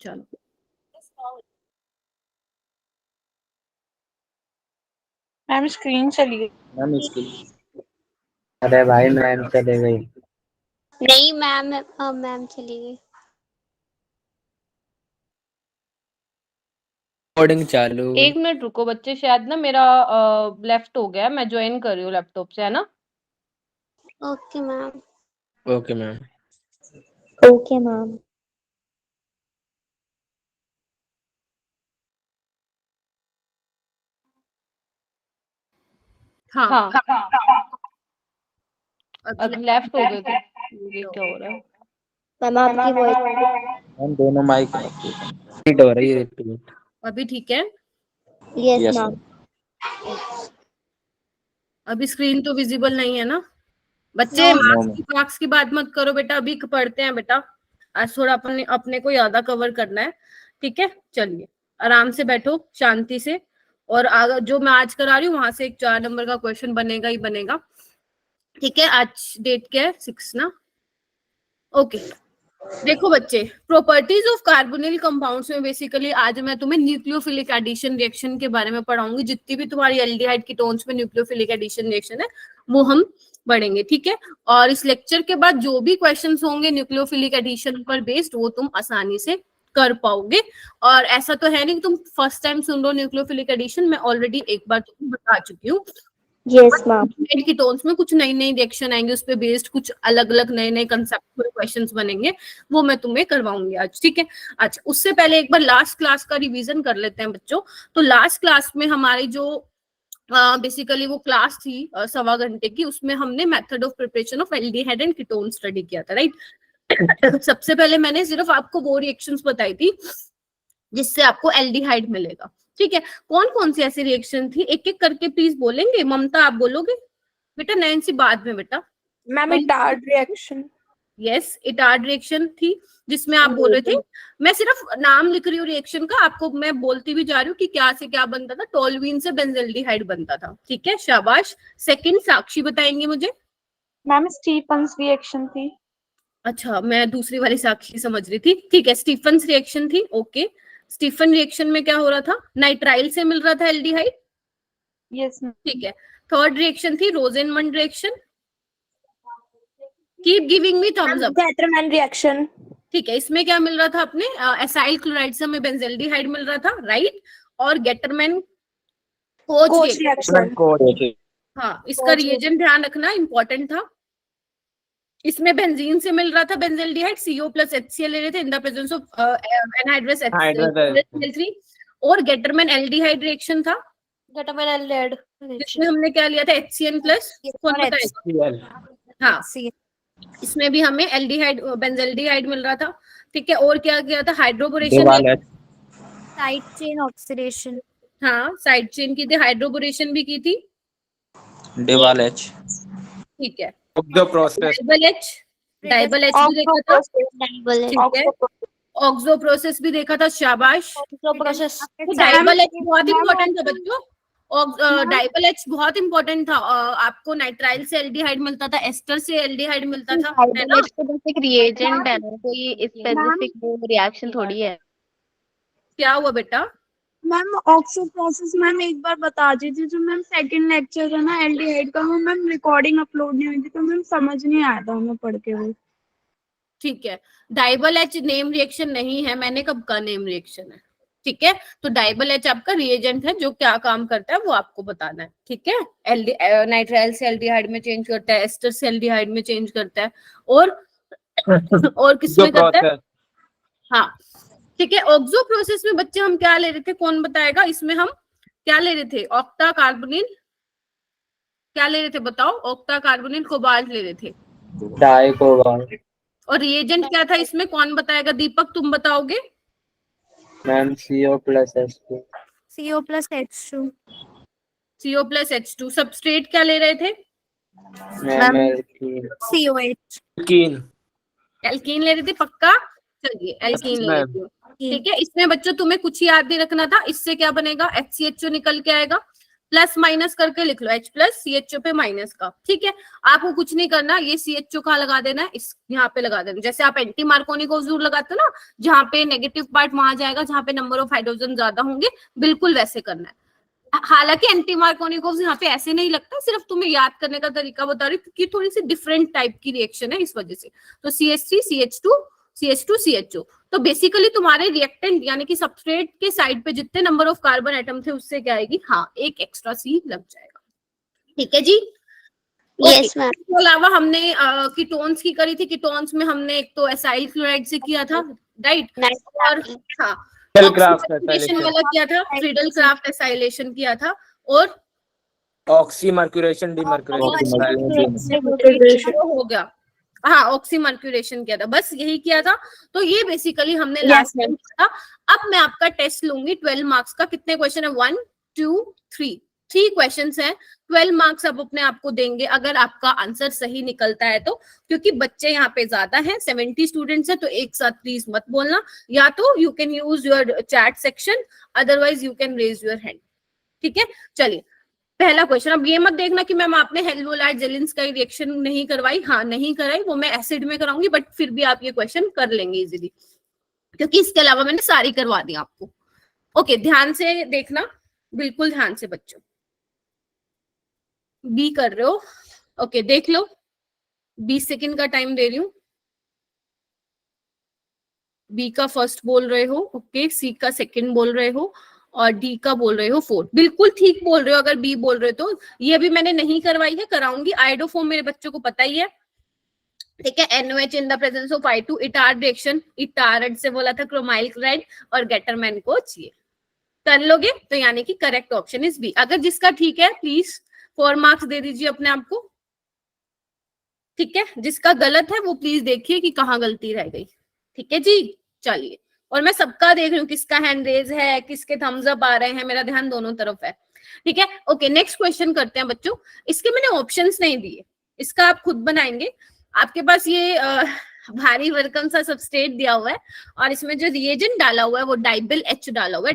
चलो ma'am screen चली गई। मैम स्क्रीन, अरे भाई मैम चले गई। नहीं मैम, मैम चली गई। रिकॉर्डिंग चालू। 1 मिनट रुको बच्चे, शायद ना मेरा लेफ्ट हो गया, मैं ज्वाइन कर रही हूँ लैपटॉप से, है ना। Okay ma'am. Okay ma'am. Okay ma'am. हाँ अब लेफ्ट हो गए थे, ये क्या हो रहा है। मैम आपकी वॉइस मैम दोनों माइक रिपीट हो रही है, रिपीट। अभी ठीक है। Yes yes ma'am. अभी स्क्रीन तो विजिबल नहीं है ना बच्चे। No, मार्क्स की बात मत करो बेटा, अभी पढ़ते हैं बेटा। आज थोड़ा अपने अपने को ज्यादा कवर करना है, ठीक है। चलिए आराम से बैठो, शांति से। और आगे जो मैं आज करा रही हूँ वहां से एक 4 नंबर का क्वेश्चन बनेगा ही बनेगा, ठीक है। आज डेट क्या है, 6 ना। ओके देखो बच्चे, प्रॉपर्टीज ऑफ कार्बोनिल कंपाउंड्स में बेसिकली आज मैं तुम्हें न्यूक्लियोफिलिक एडिशन रिएक्शन के बारे में पढ़ाऊंगी। जितनी भी तुम्हारी एल्डिहाइड कीटोन्स में न्यूक्लियोफिलिक एडिशन रिएक्शन है वो हम पढ़ेंगे, ठीक है। और इस लेक्चर के बाद जो भी क्वेश्चंस होंगे न्यूक्लियोफिलिक एडिशन पर बेस्ड, वो तुम आसानी से कर पाओगे। और ऐसा तो है नहीं कि तुम फर्स्ट टाइम सुन रहे हो न्यूक्लियोफिलिक एडिशन, मैं ऑलरेडी एक बार तुमको बता चुकी हूँ। Yes ma'am. कीटोन्स में कुछ नई नई रिएक्शन आएंगे, उस पे बेस्ड कुछ अलग अलग नए नए कंसेप्चुअल क्वेश्चंस बनेंगे, वो मैं तुम्हें करवाऊंगी आज, ठीक है। अच्छा उससे पहले एक बार लास्ट क्लास का रिवीजन कर लेते हैं बच्चों। तो लास्ट क्लास में हमारी जो बेसिकली वो क्लास थी 1.25 घंटे की, उसमें हमने method of preparation of aldehyde and ketone study किया था, राइट। सबसे पहले मैंने सिर्फ आपको वो रिएक्शंस बताई थी जिससे आपको एल्डिहाइड मिलेगा, ठीक है। कौन कौन सी ऐसी रिएक्शन थी, एक एक करके प्लीज बोलेंगे। ममता आप बोलोगे बेटा, नैन्सी बाद में बेटा। Ma'am Etard reaction. Yes Etard reaction थी, जिसमें आप बोल रहे थे। मैं सिर्फ नाम लिख रही हूँ रिएक्शन का, आपको मैं बोलती भी जा रही हूँ कि क्या से क्या बनता था। टोल्यूइन से बेंजल्डिहाइड बनता था, ठीक है, शाबाश। सेकंड साक्षी बताएंगे मुझे। मैम स्टीफंस रिएक्शन थी। अच्छा मैं दूसरी वाली साक्षी समझ रही थी, ठीक है। स्टीफंस रिएक्शन थी, ओके। स्टीफन रिएक्शन में क्या हो रहा था, नाइट्राइल से मिल रहा था एल्डिहाइड, यस ठीक है। थर्ड रिएक्शन थी Rosenmund reaction. Keep giving me thumbs up. Gattermann reaction. ठीक है, इसमें क्या मिल रहा था अपने एसाइल क्लोराइड से हमें बेंजल्डिहाइड मिल रहा था, राइट। और गेटरमैन कोच रिएक्शन। हाँ, इसका रिएजेंट ध्यान रखना इंपॉर्टेंट था। इसमें बेंजीन से मिल रहा था बेंजल्डिहाइड, CO प्लस HCl ले रहे थे इन the presence of anhydrous HCl3। और गेटरमैन एल्डिहाइड रिएक्शन था, गेटरमैन एल्डिहाइड जिसमें हमने क्या लिया था, HCN प्लस। कौन बताएगा। हाँ इसमें भी हमें एल्डिहाइड बेंजल्डिहाइड मिल रहा था, ठीक है। और क्या किया था, हाइड्रोबोरेशन, साइड चेन ऑक्सीडेशन। हाँ साइड चेन की थी, हाइड्रोबोरेशन भी की थी, डिवाल एच, ठीक है। ऑक्सो प्रोसेस, डाइबल एच भी देखा था, ठीक है। ऑक्सो प्रोसेस भी देखा था, शाबाश। प्रोसेस। डाइबल एच बहुत इंपॉर्टेंट था बच्चों, डाइबल एच बहुत इंपॉर्टेंट था। आपको नाइट्राइल से एल्डिहाइड मिलता था, एस्टर से एल्डिहाइड मिलता था, है ना। एक रिएजेंट है ना, कोई स्पेसिफिक रिएक्शन थोड़ी है। क्या हुआ बेटा। मैम ऑक्सो प्रोसेस मैम एक बार बता दीजिए, जो मैम सेकंड लेक्चर है ना एल्डिहाइड का, वो मैम रिकॉर्डिंग अपलोड नहीं हुई थी तो मैम समझ नहीं आया था हमें पढ़ के वो। ठीक है, डाइबल एच नेम रिएक्शन नहीं है, मैंने कब का नेम रिएक्शन है, ठीक है। तो डाइबल एच आपका रिएजेंट है जो क्या काम करता है वो आपको बताना है, ठीक है। नाइट्राइल से एल्डिहाइड में चेंज करता है, एस्टर से एल्डिहाइड में चेंज करता है, और किसमें करता है, हाँ ठीक है। ऑक्सो प्रोसेस में बच्चे हम क्या ले रहे थे, कौन बताएगा। इसमें हम क्या ले रहे थे, ऑक्टा कार्बोनिल, क्या ले रहे थे बताओ। ऑक्टा कार्बोनिल कोबाल्ट ले रहे थे, डाई कोबाल्ट। और रिएजेंट क्या था इसमें, कौन बताएगा। दीपक तुम बताओगे। Ma'am CO plus H2। CO plus H2। CO plus H2। Substrate क्या ले रहे थे, मैम COH। एल्कीन ले रहे थे, पक्का। चलिए एल्कीन ले लेती हूँ, ठीक है। इसमें बच्चों तुम्हें कुछ याद नहीं रखना था, इससे क्या बनेगा, HCHO निकल के आएगा, प्लस माइनस करके लिख लो, H प्लस CHO पे माइनस का, ठीक है। आपको कुछ नहीं करना, ये CHO कहाँ लगा देना है, इस यहाँ पे लगा देना। जैसे आप एंटी मार्कोनी को जरूर लगाते हो ना, जहाँ पे नेगेटिव पार्ट वहां जाएगा जहाँ पे नंबर ऑफ हाइड्रोजन ज्यादा होंगे, बिल्कुल वैसे करना है। हालांकि एंटी मार्कोनिकोव यहाँ पे ऐसे नहीं लगता, सिर्फ तुम्हें याद करने का तरीका बता रही हूँ क्योंकि थोड़ी सी डिफरेंट टाइप की रिएक्शन है इस वजह से। तो CH3 CH2 CH2 CHO, तो बेसिकली तुम्हारे रिएक्टेंट यानी कि सबस्ट्रेट के साइड पे जितने नंबर ऑफ कार्बन एटम थे उससे क्या आएगी, हाँ एक एक्स्ट्रा C लग जाएगा, ठीक है जी। Yes ma'am. इसके अलावा हमने कीटोन्स की करी थी। कीटोन्स में हमने एक तो एसाइल क्लोराइड से किया था, राइट, और हाँ ऑक्सीडेशन वाला किया था, फ्रीडल क्राफ्ट एसाइलेशन किया था, और ऑक्सीमर्क्यूरेशन डीमर्क्यूरेशन हो गया, हाँ ऑक्सीमर्क्यूरेशन किया था, बस यही किया था। तो ये बेसिकली हमने लास्ट टाइम किया था। अब मैं आपका टेस्ट लूंगी 12 मार्क्स का। कितने क्वेश्चन है, 1 2 3 3 क्वेश्चंस हैं। 12 मार्क्स आप अपने आप को देंगे अगर आपका आंसर सही निकलता है तो, क्योंकि बच्चे यहाँ पे ज्यादा हैं, 70 स्टूडेंट्स हैं, तो एक साथ प्लीज मत बोलना, या तो you can use your chat section, otherwise you can raise your hand, ठीक है। चलिए पहला क्वेश्चन। अब ये मत देखना कि मैम आपने हेल्वोलाइट जेलिन्स का रिएक्शन नहीं करवाई, हाँ नहीं कराई, वो मैं एसिड में कराऊंगी, बट फिर भी आप ये क्वेश्चन कर लेंगे इजीली, क्योंकि इसके अलावा मैंने सारी करवा दी आपको। ओके ध्यान से देखना, बिल्कुल ध्यान से बच्चों। बी कर रहे हो, ओके देख लो, 20 सेकंड का टाइम दे रही हूँ। बी का फर्स्ट बोल रहे हो, ओके, सी का सेकंड बोल रहे हो, और डी का बोल रहे हो फोर्थ। बिल्कुल ठीक बोल रहे हो अगर बी बोल रहे हो तो। ये भी मैंने नहीं करवाई है, कराऊंगी। आयोडोफॉर्म मेरे बच्चों को पता ही है, ठीक है। NOH in the presence of I2, Etard reaction, Etard से बोला था क्रोमाइल क्लोराइड, और गेटरमैन को चाहिए, कर लोगे तो यानी कि करेक्ट ऑप्शन इज बी। अगर जिसका ठीक है प्लीज 4 मार्क्स दे दीजिए अपने आप को, ठीक है। जिसका गलत है वो प्लीज देखिए कि कहाँ गलती रह गई, ठीक है जी। चलिए, और मैं सबका देख रही हूँ किसका हैंड रेज है, किसके थम्स अप आ रहे हैं, मेरा ध्यान दोनों तरफ है, ठीक है। ओके नेक्स्ट क्वेश्चन करते हैं बच्चों। इसके मैंने ऑप्शंस नहीं दिए, इसका आप खुद बनाएंगे। आपके पास ये भारी भरकम सा सबस्ट्रेट दिया हुआ है, और इसमें जो रिएजेंट डाला हुआ है वो डाइबिल H डाला हुआ है,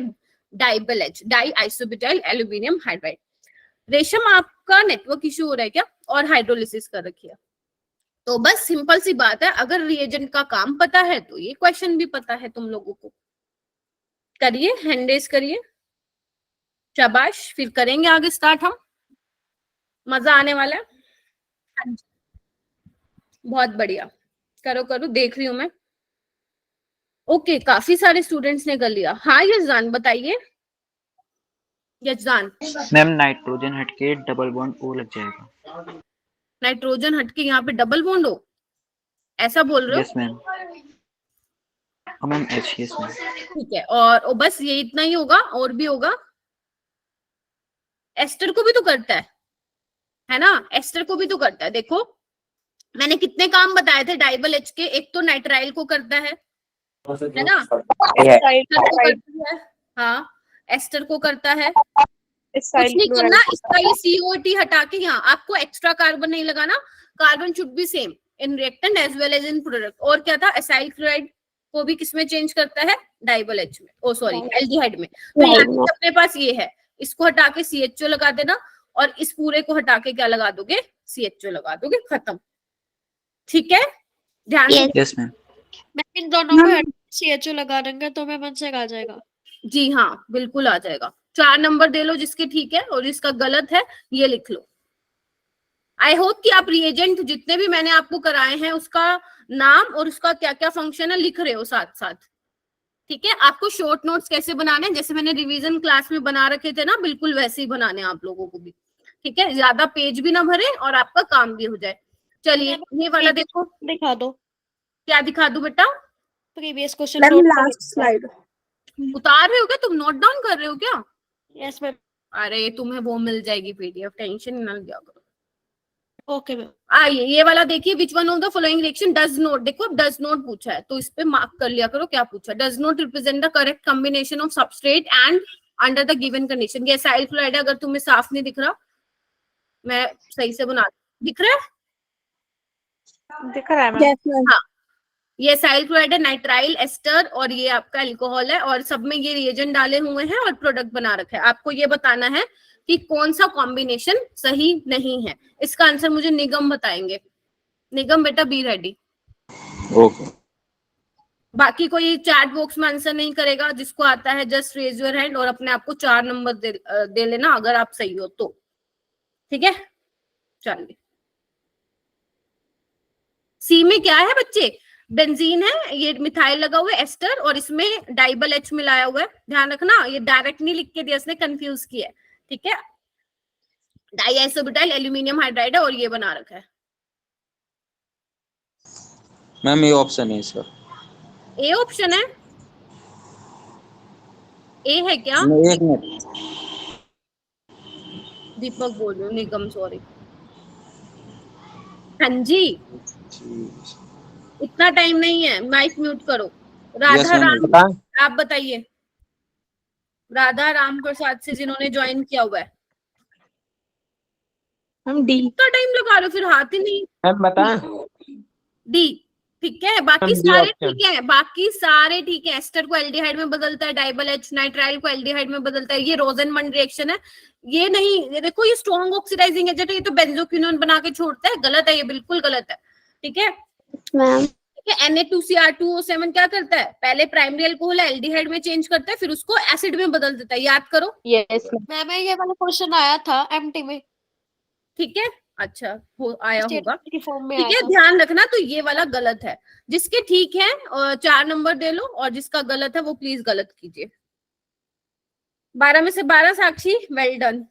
डाइबिल H, die isobutyl aluminium hydride. रेशम आपका नेटवर्क इशू हो रहा है क्या, और हाइड्रोलिसिस कर रखी है? तो बस सिंपल सी बात है, अगर रिएजेंट का काम पता है तो ये क्वेश्चन भी पता है तुम लोगों को। करिए, हैंड रेज करिए, शाबाश। फिर करेंगे आगे स्टार्ट हम, मजा आने वाला है। बहुत बढ़िया, करो करो, देख रही हूं मैं। ओके काफी सारे स्टूडेंट्स ने कर लिया। हाँ यजदान बताइए, यजदान। मैम नाइट्रोजन हटके डबल बॉन्ड O लग जाएगा। नाइट्रोजन हटके यहाँ पे डबल बॉन्ड हो, ऐसा बोल रहे हो? Yes ma'am. Ma'am H, yes ma'am. ठीक है, और बस ये इतना ही होगा, और भी होगा? एस्टर को भी तो करता है ना, एस्टर को भी तो करता है। देखो मैंने कितने काम बताए थे डाइबल H के, एक तो नाइट्राइल को करता है ना, एस्टर को करता है, हाँ एस्टर को करता है। कुछ नहीं करना, इसका ये COT हटा के यहाँ आपको एक्स्ट्रा कार्बन नहीं लगाना, carbon should be same in reactant as well as in product. और क्या था, एसाइल क्लोराइड को भी किसमें चेंज करता है, डाइबल H में, ओ सॉरी एल्डिहाइड में। तो यहाँ अपने पास ये है, इसको हटा के CHO लगा देना, और इस पूरे को हटा के क्या लगा दोगे, CHO लगा दोगे, खत्म, ठीक है। ध्यान से। Yes ma'am. इन दोनों को CHO लगा देंगे तो मैं आंसर आ जाएगा। जी हाँ बिल्कुल आ जाएगा। 4 नंबर दे लो जिसके ठीक है, और जिसका गलत है ये लिख लो। आई होप कि आप रिएजेंट जितने भी मैंने आपको कराए हैं उसका नाम और उसका क्या क्या फंक्शन है लिख रहे हो साथ साथ, ठीक है। आपको शॉर्ट नोट्स कैसे बनाने हैं, जैसे मैंने रिवीजन क्लास में बना रखे थे ना, बिल्कुल वैसे ही बनाने हैं आप लोगों को भी, ठीक है। ज्यादा पेज भी ना भरे और आपका काम भी हो जाए। चलिए ये वाला देखो, दिखा दो। क्या दिखा दूं बेटा? प्रीवियस क्वेश्चन लास्ट स्लाइड उतार रहे हो क्या तुम, नोट डाउन कर रहे हो क्या? Yes ma'am. अरे तुम्हें वो मिल जाएगी PDF, टेंशन ना लिया करो। Okay ma'am. आइए ये वाला देखिए, which one of the following reaction does not, देखो अब डज नॉट पूछा है तो इस पे मार्क कर लिया करो क्या पूछा। Does not represent the correct combination of substrate and under the given condition. ये एसाइल क्लोराइड है, अगर तुम्हें साफ नहीं दिख रहा मैं सही से बना, दिख रहा है? दिख रहा है मैम। हाँ ये एसाइल क्लोराइड है, नाइट्राइल एस्टर, और ये आपका अल्कोहल है, और सब में ये रिएजेंट डाले हुए हैं और प्रोडक्ट बना रखा है। आपको ये बताना है कि कौन सा कॉम्बिनेशन सही नहीं है। इसका आंसर मुझे निगम बताएंगे। निगम बेटा बी रेडी। ओके। बाकी कोई चैट बॉक्स में आंसर नहीं करेगा, जिसको आता है जस्ट रेज योर हैंड और अपने आप को 4 नंबर दे लेना अगर आप सही हो तो, ठीक है। चलिए, सी में क्या है बच्चे? बेंजीन है, ये मिथाइल लगा हुआ है, एस्टर, और इसमें डाइबल एच मिलाया हुआ है। ध्यान रखना, ये डायरेक्ट नहीं लिख के दिया, इसने कंफ्यूज किया है, ठीक है। डाइएसोब्यूटाइल एल्यूमिनियम हाइड्राइड है और ये बना रखा है। मैम ये ऑप्शन है सर। ए ऑप्शन है? ए है क्या? एक मिनट, दीपक बोल रही हूँ, निगम सॉरी। हाँ जी, इतना टाइम नहीं है, माइक म्यूट करो। राधा राम, आप बताइए। राधा राम प्रसाद से जिन्होंने ज्वाइन किया हुआ है, हम डी। इतना टाइम लगा रहे हो, फिर हाथ ही नहीं। मैम बता। डी, ठीक है। बाकी सारे ठीक है, बाकी सारे ठीक है। एस्टर को एल्डिहाइड में बदलता है, डाइबल एच, नाइट्राइल को एल्डिहाइड में बदलता है। ये रोजेनमंड रिएक्शन है, ये नहीं। ये देखो, ये स्ट्रॉन्ग ऑक्सीडाइजिंग एजेंट है, ये तो बेंजोक्विनोन बना के छोड़ता है। गलत है, ये बिल्कुल गलत है, ठीक है। मैम Na2Cr2O7 क्या करता है? पहले प्राइमरी अल्कोहल एल्डिहाइड में चेंज करता है, फिर उसको एसिड में बदल देता है। याद करो। यस मैम ये वाला क्वेश्चन आया था एमटी में, ठीक है, अच्छा आया होगा, स्टेटमेंट की फॉर्म में ठीक आया है। था। ध्यान रखना, तो ये वाला गलत है। जिसके ठीक है 4 नंबर दे लो, और जिसका गलत है वो प्लीज गलत कीजिए। 12 में से 12 साक्षी, वेल डन।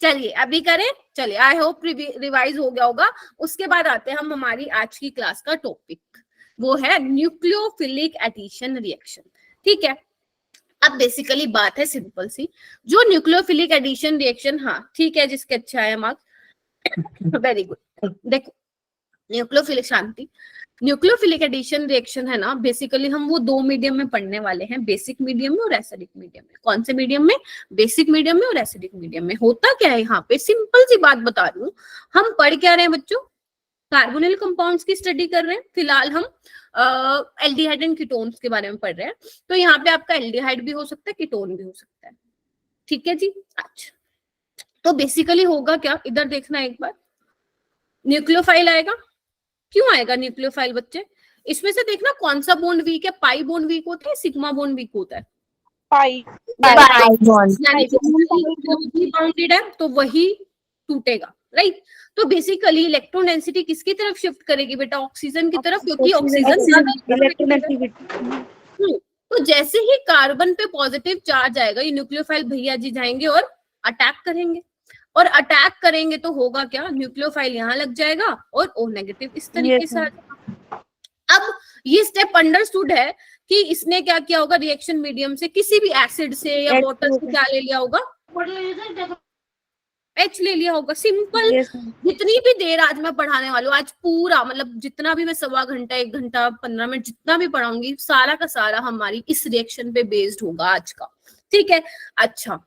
चलिए अभी करें, चलिए। आई होप रिवाइज हो गया होगा। उसके बाद आते हैं हम हमारी आज की क्लास का टॉपिक, वो है न्यूक्लियोफिलिक एडिशन रिएक्शन, ठीक है। अब बेसिकली बात है सिंपल सी, जो न्यूक्लियोफिलिक एडिशन रिएक्शन, हाँ ठीक है, जिसके अच्छा है मार्क्स, वेरी गुड। देखो, न्यूक्लियोफिलिक, शांति, न्यूक्लियोफिलिक एडिशन रिएक्शन है ना, बेसिकली हम वो 2 मीडियम में पढ़ने वाले हैं, बेसिक मीडियम में और एसिडिक मीडियम में। कौन से मीडियम में? बेसिक मीडियम में और एसिडिक मीडियम में। होता क्या है यहाँ पे, सिंपल सी बात बता रही हूँ। हम पढ़ क्या रहे हैं बच्चों? कार्बोनिल कंपाउंड्स की स्टडी कर रहे हैं। फिलहाल हम एल्डिहाइड एंड कीटोन्स के बारे में पढ़ रहे हैं। तो यहाँ पे आपका एल्डिहाइड भी हो सकता है, कीटोन भी हो सकता है, ठीक है जी। अच्छा, तो बेसिकली होगा क्या, इधर देखना एक बार। न्यूक्लियोफाइल आएगा। क्यों आएगा न्यूक्लियोफाइल बच्चे? इसमें से देखना कौन सा बॉन्ड वीक है। पाई बॉन्ड वीक होता है, सिग्मा बॉन्ड वीक होता है? पाई बाउंडेड है तो वही टूटेगा, राइट। तो बेसिकली इलेक्ट्रॉन डेंसिटी किसकी तरफ शिफ्ट करेगी बेटा? ऑक्सीजन की तरफ, क्योंकि ऑक्सीजन। तो जैसे ही कार्बन पे पॉजिटिव चार्ज आएगा, ये न्यूक्लियोफाइल भैया जी जाएंगे और अटैक करेंगे। और अटैक करेंगे तो होगा क्या? न्यूक्लियोफाइल यहाँ लग जाएगा और O नेगेटिव इस तरीके से आ जाएगा। अब ये स्टेप अंडरस्टूड है कि इसने क्या किया होगा, रिएक्शन मीडियम से किसी भी एसिड से या वाटर से क्या ले लिया होगा? H ले लिया होगा। सिंपल। जितनी भी देर आज मैं पढ़ाने वाली हूँ, आज पूरा मतलब जितना भी मैं 1.25 घंटा, 1 घंटा 15 मिनट जितना भी पढ़ाऊंगी, सारा का सारा हमारी इस रिएक्शन पे बेस्ड होगा आज का, ठीक है। अच्छा,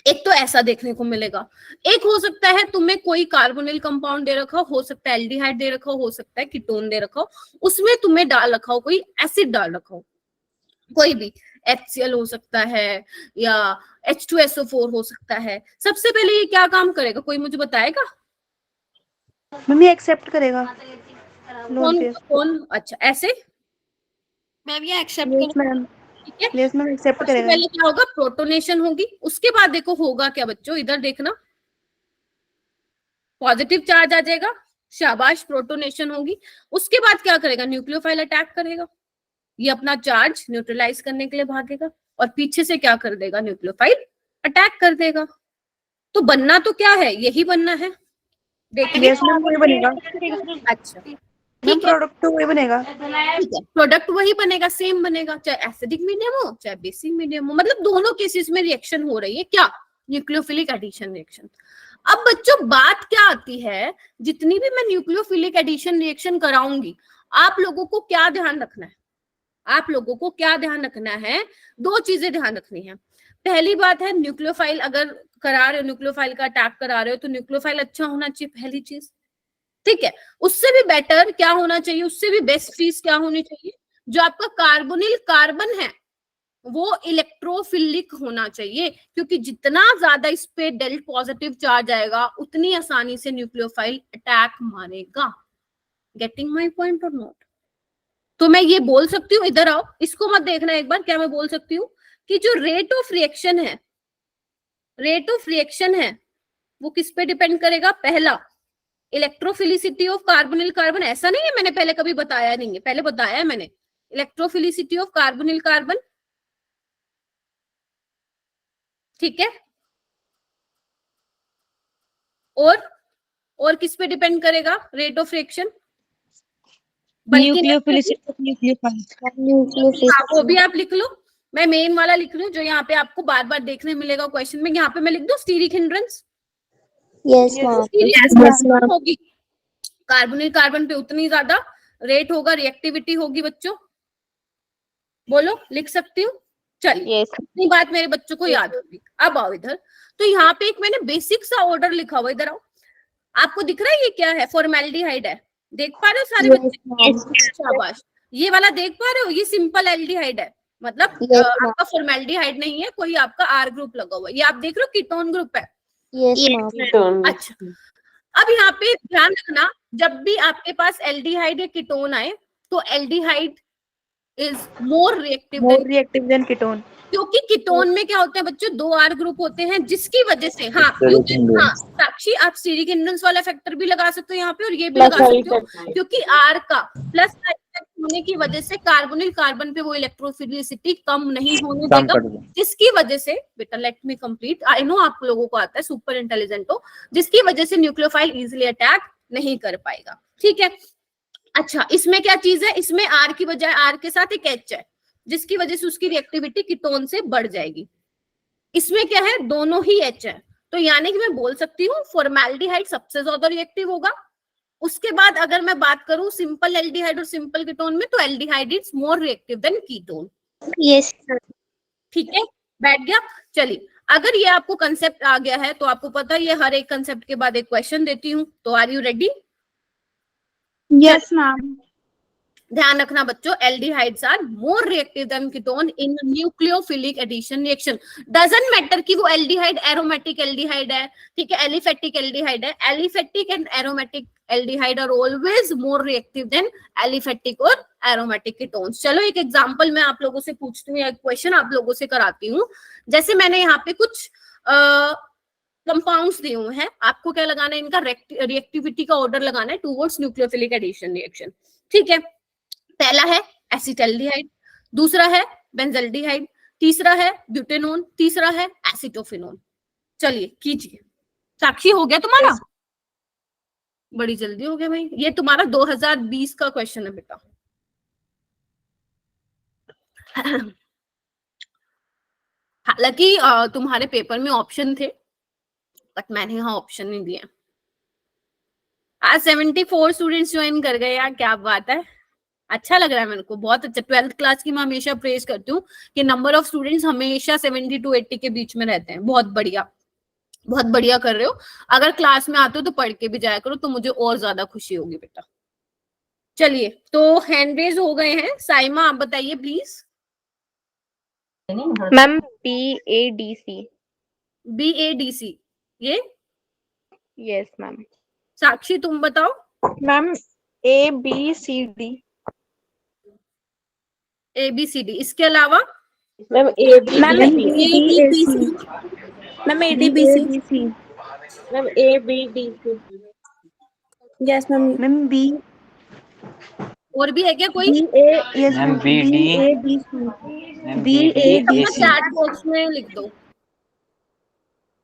एक तो ऐसा देखने को मिलेगा। एक हो सकता है तुम्हें कोई कार्बोनिल कंपाउंड दे रखा हो सकता है एल्डिहाइड दे रखा हो सकता है कीटोन दे रखा हो, उसमें तुम्हें डाल रखा हो कोई एसिड डाल रखा हो, कोई भी HCl हो सकता है या H2SO4 हो सकता है। सबसे पहले ये क्या काम करेगा, कोई मुझे बताएगा? मम्मी एक्सेप्ट करेगा। कौन? अच्छा, ऐसे मैम ये एक्सेप्ट कर, ठीक है। यस मैम, एक्सेप्ट सबसे करेगा। पहले क्या होगा? प्रोटोनेशन होगी। उसके बाद देखो होगा क्या बच्चों, इधर देखना, पॉजिटिव चार्ज आ जाएगा, शाबाश, प्रोटोनेशन होगी। उसके बाद क्या करेगा? न्यूक्लियोफाइल अटैक करेगा, ये अपना चार्ज न्यूट्रलाइज करने के लिए भागेगा और पीछे से क्या कर देगा? न्यूक्लियोफाइल अटैक कर देगा। तो बनना तो क्या है? यही बनना है, देखिए। यस मैम, वही बनेगा। अच्छा, ठीक है, प्रोडक्ट तो वही बनेगा। ठीक है, प्रोडक्ट वही बनेगा, सेम बनेगा, चाहे एसिडिक मीडियम हो चाहे बेसिक मीडियम हो। मतलब दोनों केसेस में रिएक्शन हो रही है क्या? Nucleophilic addition reaction. अब बच्चों बात क्या आती है, जितनी भी मैं न्यूक्लियोफिलिक एडिशन रिएक्शन कराऊंगी, आप लोगों को क्या ध्यान रखना है? आप लोगों को क्या ध्यान रखना है? 2 चीजें ध्यान रखनी है। पहली बात है, न्यूक्लियोफाइल अगर करा रहे हो, न्यूक्लियोफाइल का अटैक करा रहे हो, तो न्यूक्लियोफाइल अच्छा होना चाहिए, पहली चीज। ठीक है, उससे भी बेटर क्या होना चाहिए, उससे भी बेस्ट चीज क्या होनी चाहिए, जो आपका कार्बोनिल कार्बन है वो इलेक्ट्रोफिलिक होना चाहिए, क्योंकि जितना ज्यादा इस पे डेल्ट पॉजिटिव चार्ज आएगा उतनी आसानी से न्यूक्लियोफाइल अटैक मारेगा। गेटिंग माय पॉइंट और नॉट? तो मैं ये बोल सकती हूँ, इधर आओ, इसको मत देखना एक बार, क्या मैं बोल सकती हूँ कि जो रेट ऑफ रिएक्शन है, रेट ऑफ रिएक्शन है वो किस पे डिपेंड करेगा? पहला, इलेक्ट्रोफिलिसिटी ऑफ कार्बोनिल कार्बन। ऐसा नहीं है मैंने पहले कभी बताया नहीं है, पहले बताया है मैंने, इलेक्ट्रोफिलिसिटी ऑफ कार्बोनिल कार्बन, ठीक है। और किस पे डिपेंड करेगा रेट ऑफ रिएक्शन? वो भी आप लिख लो, मैं मेन वाला लिख लूं जो यहाँ पे आपको बार बार देखने मिलेगा क्वेश्चन में। यहाँ पे मैं लिख दूं स्टीरिक हिंड्रेंस। Yes ma'am. होगी कार्बोनिल कार्बन पे उतनी ज्यादा रेट होगा, रिएक्टिविटी होगी बच्चों। बोलो, लिख सकती हूँ? चलिए, इतनी बात मेरे बच्चों को याद होगी। अब आओ इधर, तो यहाँ पे एक मैंने बेसिक सा ऑर्डर लिखा हुआ, इधर आओ। आपको दिख रहा है ये क्या है? फॉर्मेल्डिहाइड है, देख पा रहे हो सारे बच्चे? शाबाश, ये वाला देख पा रहे हो? ये सिंपल एल्डिहाइड है, मतलब आपका फॉर्मेल्डिहाइड नहीं है, कोई आपका आर ग्रुप लगा हुआ है। ये आप देख रहे हो कीटोन ग्रुप है। अच्छा, अब यहाँ पे ध्यान रखना, जब भी आपके पास एल्डिहाइड या कीटोन आए तो aldehyde is more reactive than ketone, क्योंकि कीटोन में क्या होते हैं बच्चों? 2 आर ग्रुप होते हैं, जिसकी वजह से साक्षी आप स्टीरिक हिंड्रेंस वाला फैक्टर भी लगा सकते हो यहाँ पे, और ये भी लगा सकते हो, क्योंकि आर का प्लस होने की वजह से कार्बोनिल कार्बन पे वो इलेक्ट्रोफिलिसिटी कम नहीं होने देगा, जिसकी वजह से, बेटा let me complete, I know आप लोगों को आता है, सुपर इंटेलिजेंट हो, जिसकी वजह से न्यूक्लियोफाइल इजिली अटैक नहीं कर पाएगा। ठीक है, अच्छा, इसमें क्या चीज है? इसमें आर की बजाय आर के साथ एक एच है, जिसकी वजह से उसकी रिएक्टिविटी कीटोन से बढ़ जाएगी। इसमें क्या है? दोनों ही एच है, तो यानी कि मैं बोल सकती हूँ फॉर्मेल्डिहाइड सबसे ज्यादा रिएक्टिव होगा। उसके बाद अगर मैं बात करूं सिंपल एल्डिहाइड और सिंपल कीटोन में, तो aldehyde is more reactive than ketone. Yes, ठीक है, बैठ गया? चलिए, अगर ये आपको कंसेप्ट आ गया है तो आपको पता है ये हर एक कंसेप्ट के बाद एक क्वेश्चन देती हूँ, तो are you ready? Yes ma'am. ध्यान रखना बच्चों, aldehydes are more reactive than ketone in nucleophilic addition reaction. Doesn't matter कि वो एल्डिहाइड एरोमेटिक एल्डिहाइड है, ठीक है, एलिफेटिक एल्डिहाइड है, aliphatic and aromatic aldehyde are always more reactive than aliphatic और एरोमेटिक कीटोन्स। चलो एक एग्जांपल मैं आप लोगों से पूछती हूँ, एक क्वेश्चन आप लोगों से कराती हूँ। जैसे मैंने यहाँ पे कुछ कंपाउंड्स दिए हुए हैं, आपको क्या लगाना है? इनका रिएक्टिविटी का ऑर्डर लगाना है टुवर्ड्स न्यूक्लियोफिलिक एडिशन रिएक्शन। ठीक है, पहला है एसिटल्डिहाइड, दूसरा है बेंजल्डिहाइड, तीसरा है ब्यूटेनोन, तीसरा है एसिटोफिनोन। चलिए कीजिए। साक्षी, हो गया तुम्हारा? बड़ी जल्दी हो गया भाई, ये तुम्हारा 2020 का क्वेश्चन है बेटा। हालांकि तुम्हारे पेपर में ऑप्शन थे, बट मैंने यहाँ ऑप्शन नहीं दिया। आज 74 स्टूडेंट्स ज्वाइन कर गए यार, क्या बात है, अच्छा लग रहा है मेरे को, बहुत अच्छा। 12th क्लास की मैं हमेशा प्रेज करती हूँ कि नंबर ऑफ स्टूडेंट्स हमेशा 70 to 80 के बीच में रहते हैं। बहुत बढ़िया, बहुत बढ़िया कर रहे हो। अगर क्लास में आते हो तो पढ़ के भी जाया करो, तो मुझे और ज्यादा खुशी होगी बेटा। चलिए, तो हैंड रेज हो गए हैं। साइमा आप बताइए प्लीज। Ma'am BADC। BADC, ये? Yes ma'am. साक्षी तुम बताओ। Ma'am ABCD। ABCD, इसके अलावा? Ma'am ADBC। Ma'am ADBC। Ma'am ABDC। Yes ma'am. Ma'am B। और भी है क्या कोई? मैम BD चैट बॉक्स में लिख दो,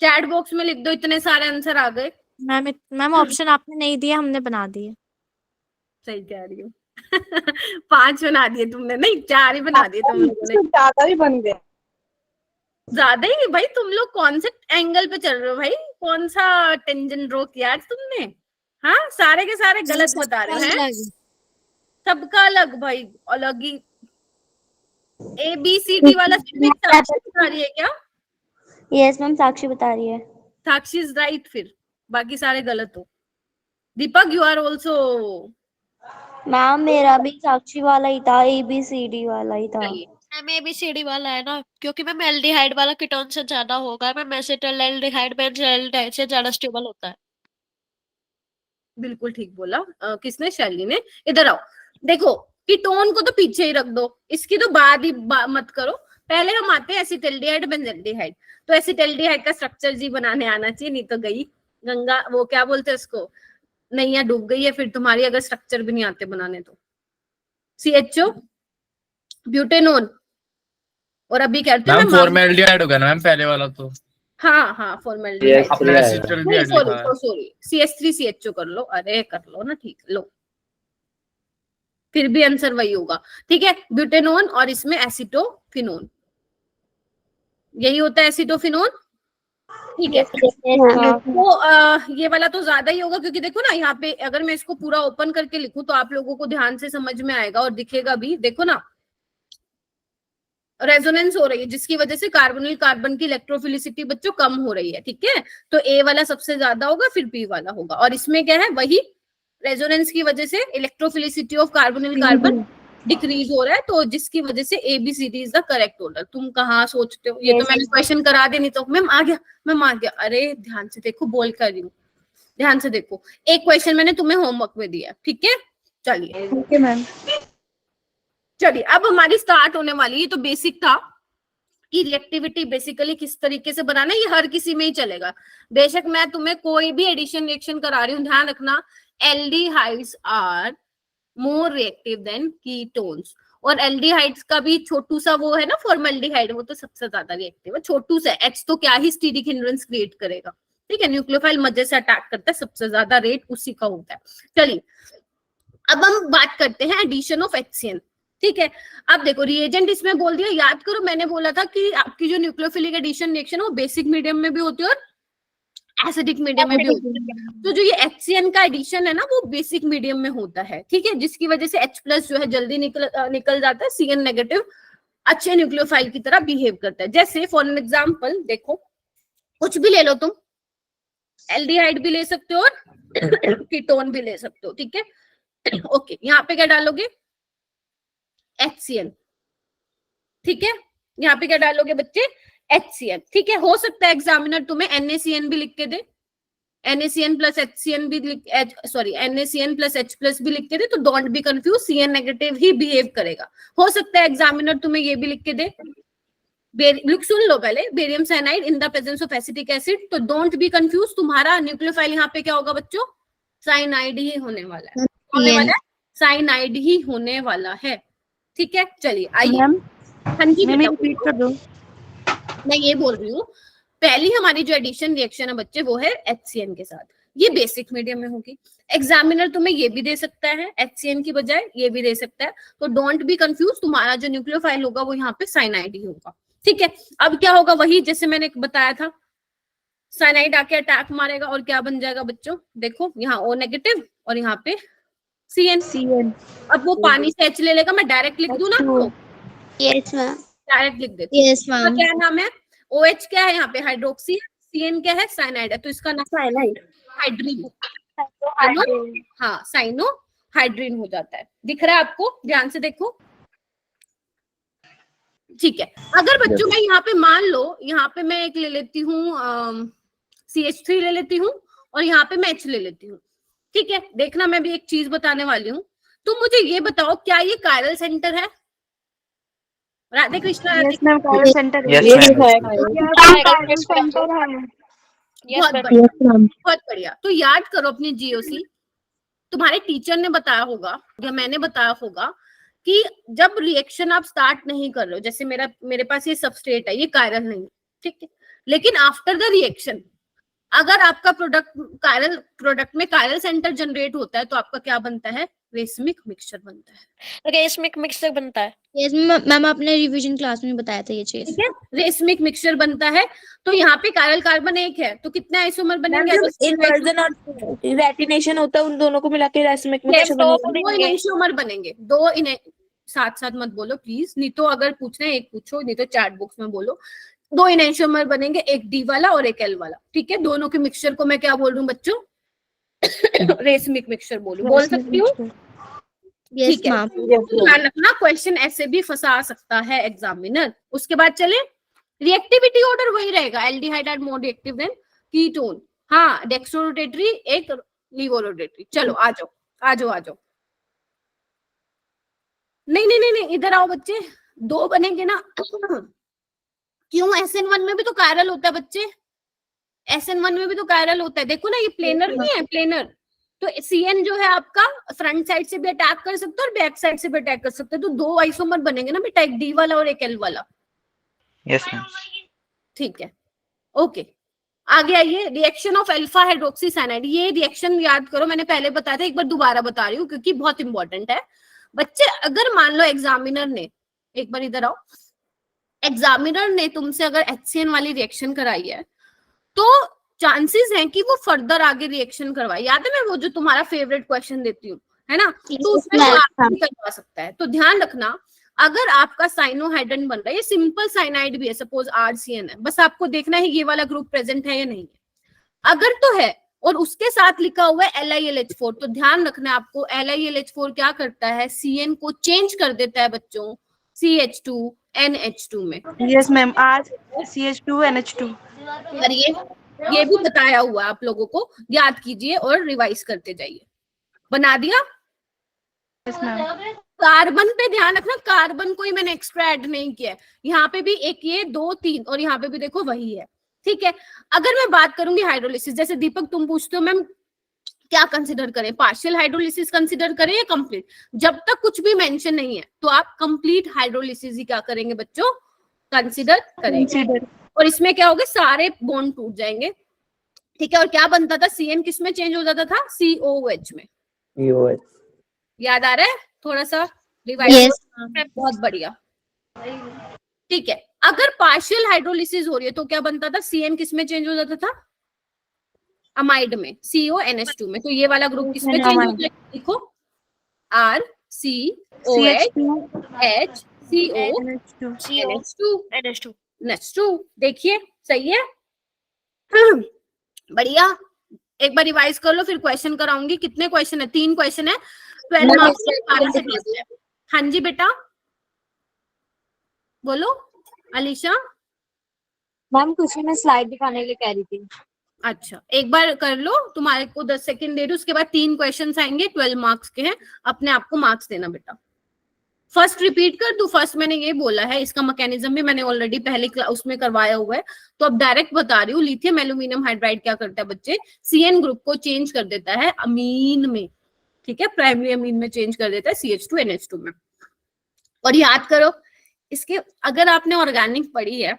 चैट बॉक्स में लिख दो, इतने सारे आंसर आ गए। मैम ऑप्शन आपने नहीं दिए, हमने बना दिए। सही कह रही हो। 5 बना दिए तुमने, नहीं 4 ही बना दिए तुम लोगों ने। ज्यादा ही बन गए। ज्यादा ही भाई, तुम लोग कौन से एंगल पे चल रहे हो भाई? कौन सा टेंजेंट ड्रॉ किया आज तुमने? हाँ, सारे के सारे गलत बता रहे हैं, सबका अलग भाई, अलग ही। ABCD वाला सिर्फ साक्षी बता रही है क्या? यस मैम, साक्षी बता रही है। साक्षी इज राइट, फिर बाकी सारे गलत हो। दीपक यू आर ऑल्सो। मैम मेरा भी साक्षी वाला ही था, ABCD वाला ही था। मैम ABCD वाला है ना, क्योंकि मैम एल्डिहाइड वाला कीटोन से ज्यादा होगा। मैम एसिटाइल एल्डिहाइड बेंजोएल्डिहाइड से ज्यादा स्टेबल होता है। बिल्कुल ठीक बोला। किसने? शैली ने। इधर आओ, देखो कीटोन को तो पीछे ही रख दो, इसकी तो बात ही मत करो। पहले हम आते हैं एसिटाल्डिहाइड बेंजोल्डिहाइड। तो एसिटाल्डिहाइड का स्ट्रक्चर जी बनाने आना चाहिए, नहीं तो गई गंगा, वो क्या बोलते हैं उसको, नैया डूब गई है फिर तुम्हारी, अगर स्ट्रक्चर भी नहीं आते बनाने तो। CHO ब्यूटेनोन, और अभी कहते हैं मैम फॉर्मेल्डिहाइड हो गया ना मैम पहले वाला तो। हाँ फॉर्मेल्डिहाइड, अपने एसिटाल्डिहाइड लिखा है। सॉरी CH3CHO कर लो, अरे कर लो ना, ठीक लो, फिर भी आंसर वही होगा। ठीक है, ब्यूटेनोन और इसमें एसिटोफिनोन, यही होता है एसिटोफिनोन। ठीक है, तो ये वाला तो ज्यादा ही होगा, क्योंकि देखो ना यहाँ पे अगर मैं इसको पूरा ओपन करके लिखूं तो आप लोगों को ध्यान से समझ में आएगा और दिखेगा भी। देखो ना, रेजोनेंस हो रही है जिसकी वजह से कार्बोनिल कार्बन की इलेक्ट्रोफिलिसिटी बच्चों कम हो रही है। ठीक है, तो A वाला सबसे ज्यादा होगा, फिर P वाला होगा। और इसमें क्या है, वही रेजोनेंस की वजह से electrophilicity of carbonyl carbon decrease हो रहा है, तो जिसकी वजह से ABCD is the correct order. तुम कहाँ सोचते हो, ये तो मैंने क्वेश्चन करा दे, नहीं तो मैम आ गया, मैम आ गया। अरे ध्यान से देखो, बोल कर रही हूँ, ध्यान से देखो। एक क्वेश्चन मैंने तुम्हें होमवर्क में दिया, ठीक है। चलिए ओके मैम। चलिए अब हमारी स्टार्ट होने वाली है। ये तो बेसिक था कि रिएक्टिविटी बेसिकली किस तरीके से बनाना है, ये हर किसी में ही चलेगा। बेशक मैं तुम्हें कोई भी एडिशन रिएक्शन करा रही हूँ, ध्यान रखना aldehydes are more reactive than ketones. और एल्डिहाइड्स का भी छोटू सा वो है ना फॉर्मल्डिहाइड, वो तो सबसे ज्यादा रिएक्टिव है। छोटू सा H तो क्या ही स्टीरिक हिंड्रेंस क्रिएट करेगा। ठीक है, न्यूक्लियोफाइल मजे से अटैक करता है, सबसे ज्यादा रेट उसी का होता है। चलिए अब हम बात करते हैं एडिशन ऑफ HCN। ठीक है, अब देखो रिएजेंट इसमें बोल दिया, याद करो मैंने बोला था कि आपकी जो न्यूक्लियोफिलिक एडिशन रिएक्शन है वो बेसिक मीडियम में भी होती है और एसिडिक मीडियम में भी होती है। तो जो ये HCN का एडिशन है ना वो बेसिक मीडियम में होता है। ठीक है, जिसकी वजह से H+ जो है जल्दी निकल जाता है, CN नेगेटिव अच्छे न्यूक्लियोफाइल की तरह बिहेव करता है। जैसे फॉर एन एग्जाम्पल देखो, कुछ भी ले लो तुम, एल्डिहाइड भी ले सकते हो और कीटोन भी ले सकते हो। ठीक है, ओके, यहाँ पे क्या डालोगे, HCN। ठीक है, यहाँ पे क्या डालोगे बच्चे, HCN। ठीक है, हो सकता है एग्जामिनर तुम्हें NaCN भी लिख के दे, NaCN प्लस HCN भी NaCN प्लस H+ भी लिख के दे, तो don't be confuse, CN negative he behave करेगा। हो सकता है एग्जामिनर तुम्हें ये भी लिख के दे, सुन लो पहले, barium cyanide in the presence of acetic acid, तो डोंट बी कंफ्यूज, तुम्हारा न्यूक्लियोफाइल यहाँ पे क्या होगा बच्चों, साइनाइड ही होने वाला है, साइनाइड ही होने वाला है। ठीक है, चलिए आइए। हाँ जी, रिपीट कर दो। मैं ये बोल रही हूँ, पहली हमारी जो एडिशन रिएक्शन है बच्चे वो है HCN के साथ, ये बेसिक मीडियम में होगी। एग्जामिनर तुम्हें ये भी दे सकता है, HCN की बजाय ये भी दे सकता है, तो डोंट बी कंफ्यूज, तुम्हारा जो न्यूक्लियोफाइल होगा वो यहाँ पे साइनाइड ही होगा। ठीक है, अब क्या होगा, वही जैसे मैंने बताया था, साइनाइड आके अटैक मारेगा और क्या बन जाएगा बच्चों, देखो यहाँ O नेगेटिव और यहाँ पे CN। अब वो पानी से H ले लेगा, मैं डायरेक्ट लिख दूं ना आपको, यस मैम। डायरेक्ट लिख देती हूँ। Yes ma'am. क्या नाम है, OH क्या है यहाँ पे, हाइड्रोक्सी है, CN क्या है, साइनाइड है, तो इसका नाम साइनाइड हाइड्रीन, हाँ साइनो हाइड्रीन हो जाता है। दिख रहा है आपको, ध्यान से देखो। ठीक है, अगर बच्चों मैं यहाँ पे मान लो, यहाँ पे मैं एक ले लेती हूँ CH3 ले लेती हूँ और यहाँ पे मैं H ले लेती हूँ। ठीक है, देखना मैं भी एक चीज बताने वाली हूँ, तुम मुझे ये बताओ क्या ये कायरल सेंटर है, राधे कृष्णा? बहुत बढ़िया। तो याद करो अपनी GOC, तुम्हारे टीचर ने बताया होगा या मैंने बताया होगा कि जब रिएक्शन आप स्टार्ट नहीं कर रहे हो, जैसे मेरे पास ये सबस्ट्रेट है, ये कायरल नहीं, ठीक है, लेकिन आफ्टर द रिएक्शन अगर आपका प्रोडक्ट में कायरल सेंटर जनरेट होता है तो आपका क्या बनता है, रेसमिक मिक्सचर बनता है। रेसमिक मिक्सचर बनता है, यस मैम, आपने रिवीजन क्लास में बताया था ये चीज। ठीक है, रेसमिक मिक्सचर बनता है, तो यहाँ पे कायरल कार्बन एक है, तो कितने आइसोमर बनेंगे, इन्वर्जन और रेटिनेशन होता है, उन दोनों को मिला के रेसमिक मिक्सचर दो इनैंशियोमर बनेंगे, दो साथ साथ मत बोलो प्लीज, नहीं तो अगर पूछना है एक पूछो, नहीं तो चैट बॉक्स में बोलो। दो इनैंशियोमर बनेंगे, एक D वाला और एक L वाला। ठीक है, दोनों के मिक्सचर को मैं क्या बोल रही हूँ बच्चों, रेसमिक मिक्सचर बोल सकती हूँ? यस ठीक है, मैम। ध्यान रखना क्वेश्चन ऐसे भी फंसा सकता है एग्जामिनर। उसके बाद चले, रिएक्टिविटी ऑर्डर वही रहेगा, aldehyde are more reactive than ketone. हाँ, डेक्स्ट्रोरोटेटरी एक लीवोरोटेटरी। चलो आ जाओ आ जाओ आ जाओ। नहीं नहीं नहीं नहीं, इधर आओ बच्चे, दो बनेंगे ना। क्यों, SN1 में भी तो कायरल होता है बच्चे, SN1 में भी तो कायरल होता है। देखो ना, ये प्लेनर नहीं है, प्लेनर। तो CN जो है आपका फ्रंट साइड से भी अटैक कर सकते हो और बैक साइड से भी अटैक कर सकते हो। तो दो आइसोमर बनेंगे ना बेटा, एक D वाला और एक L वाला। Yes ma'am. ठीक है, ओके। आगे आइए, reaction of alpha hydroxy cyanide. ये रिएक्शन याद करो, मैंने पहले बताया था, एक बार दोबारा बता रही हूँ क्योंकि बहुत इंपॉर्टेंट है बच्चे। अगर मान लो एग्जामिनर ने, एक बार इधर आओ, एग्जामिनर ने तुमसे अगर HCN वाली रिएक्शन कराई है तो चांसेस हैं कि वो फर्दर आगे रिएक्शन करवाए। याद है मैं वो जो तुम्हारा फेवरेट क्वेश्चन देती हूँ, है ना, तो उसमें वो आगे भी करवा सकता है। तो ध्यान रखना, अगर आपका साइनोहाइड्रन बन रहा है, ये सिंपल साइनाइड भी है, सपोज RCN है, बस आपको देखना है ये वाला ग्रुप प्रेजेंट है या नहीं है। अगर तो है और उसके साथ लिखा हुआ है LiLH4, तो ध्यान रखना आपको, LiLH4 क्या करता है, CN को चेंज कर देता है बच्चों CH2NH2 में। यस मैम, आज CH2NH2। और ये भी बताया हुआ है आप लोगों को, याद कीजिए और रिवाइज करते जाइए। बना दिया? Yes ma'am. कार्बन पे ध्यान रखना, कार्बन कोई मैंने एक्स्ट्रा ऐड नहीं किया है। यहाँ पे भी एक, ये 2 3 और यहाँ पे भी देखो वही है। ठीक है, अगर मैं बात करूंगी हाइड्रोलिसिस, जैसे दीपक तुम पूछते हो मैम क्या कंसिडर करें, पार्शियल हाइड्रोलिसिस कंसिडर करें या कंप्लीट? जब तक कुछ भी मेंशन नहीं है तो आप कंप्लीट हाइड्रोलिसिस ही क्या करेंगे बच्चों, कंसिडर करेंगे। और इसमें क्या होगा, सारे बॉन्ड टूट जाएंगे। ठीक है, और क्या बनता था, CN किस में चेंज हो जाता था, COOH में। COH। याद आ रहा है? थोड़ा सा रिवाइज। बहुत बढ़िया। ठीक है, अगर पार्शियल हाइड्रोलिसिस हो रही है तो क्या बनता था, CN किस में चेंज हो जाता था, अमाइड में, CONH2 में। तो ये वाला ग्रुप किस में चेंज हो जाएगा, देखो RCOHCONH2। देखिए सही है। बढ़िया, एक बार रिवाइज कर लो फिर क्वेश्चन कराऊंगी। कितने क्वेश्चन है, 3 क्वेश्चन है, 12 मार्क्स से टेस्ट है। हाँ जी बेटा बोलो अलीशा। मैम कुछ मैं स्लाइड दिखाने के लिए कह रही थी। अच्छा, एक बार कर लो, तुम्हारे को 10 सेकंड दे दो, उसके बाद 3 क्वेश्चंस आएंगे, 12 मार्क्स के हैं, अपने आप को मार्क्स देना बेटा। फर्स्ट रिपीट कर दू, फर्स्ट मैंने ये बोला है, इसका मैकेनिज्म भी मैंने ऑलरेडी पहले उसमें करवाया हुआ है, तो अब डायरेक्ट बता रही हूँ। लिथियम एल्यूमिनियम हाइड्राइड क्या करता है बच्चे, CN ग्रुप को चेंज कर देता है अमीन में। ठीक है, प्राइमरी अमीन में चेंज कर देता है CH2NH2 में। और याद करो, इसके अगर आपने ऑर्गेनिक पढ़ी है,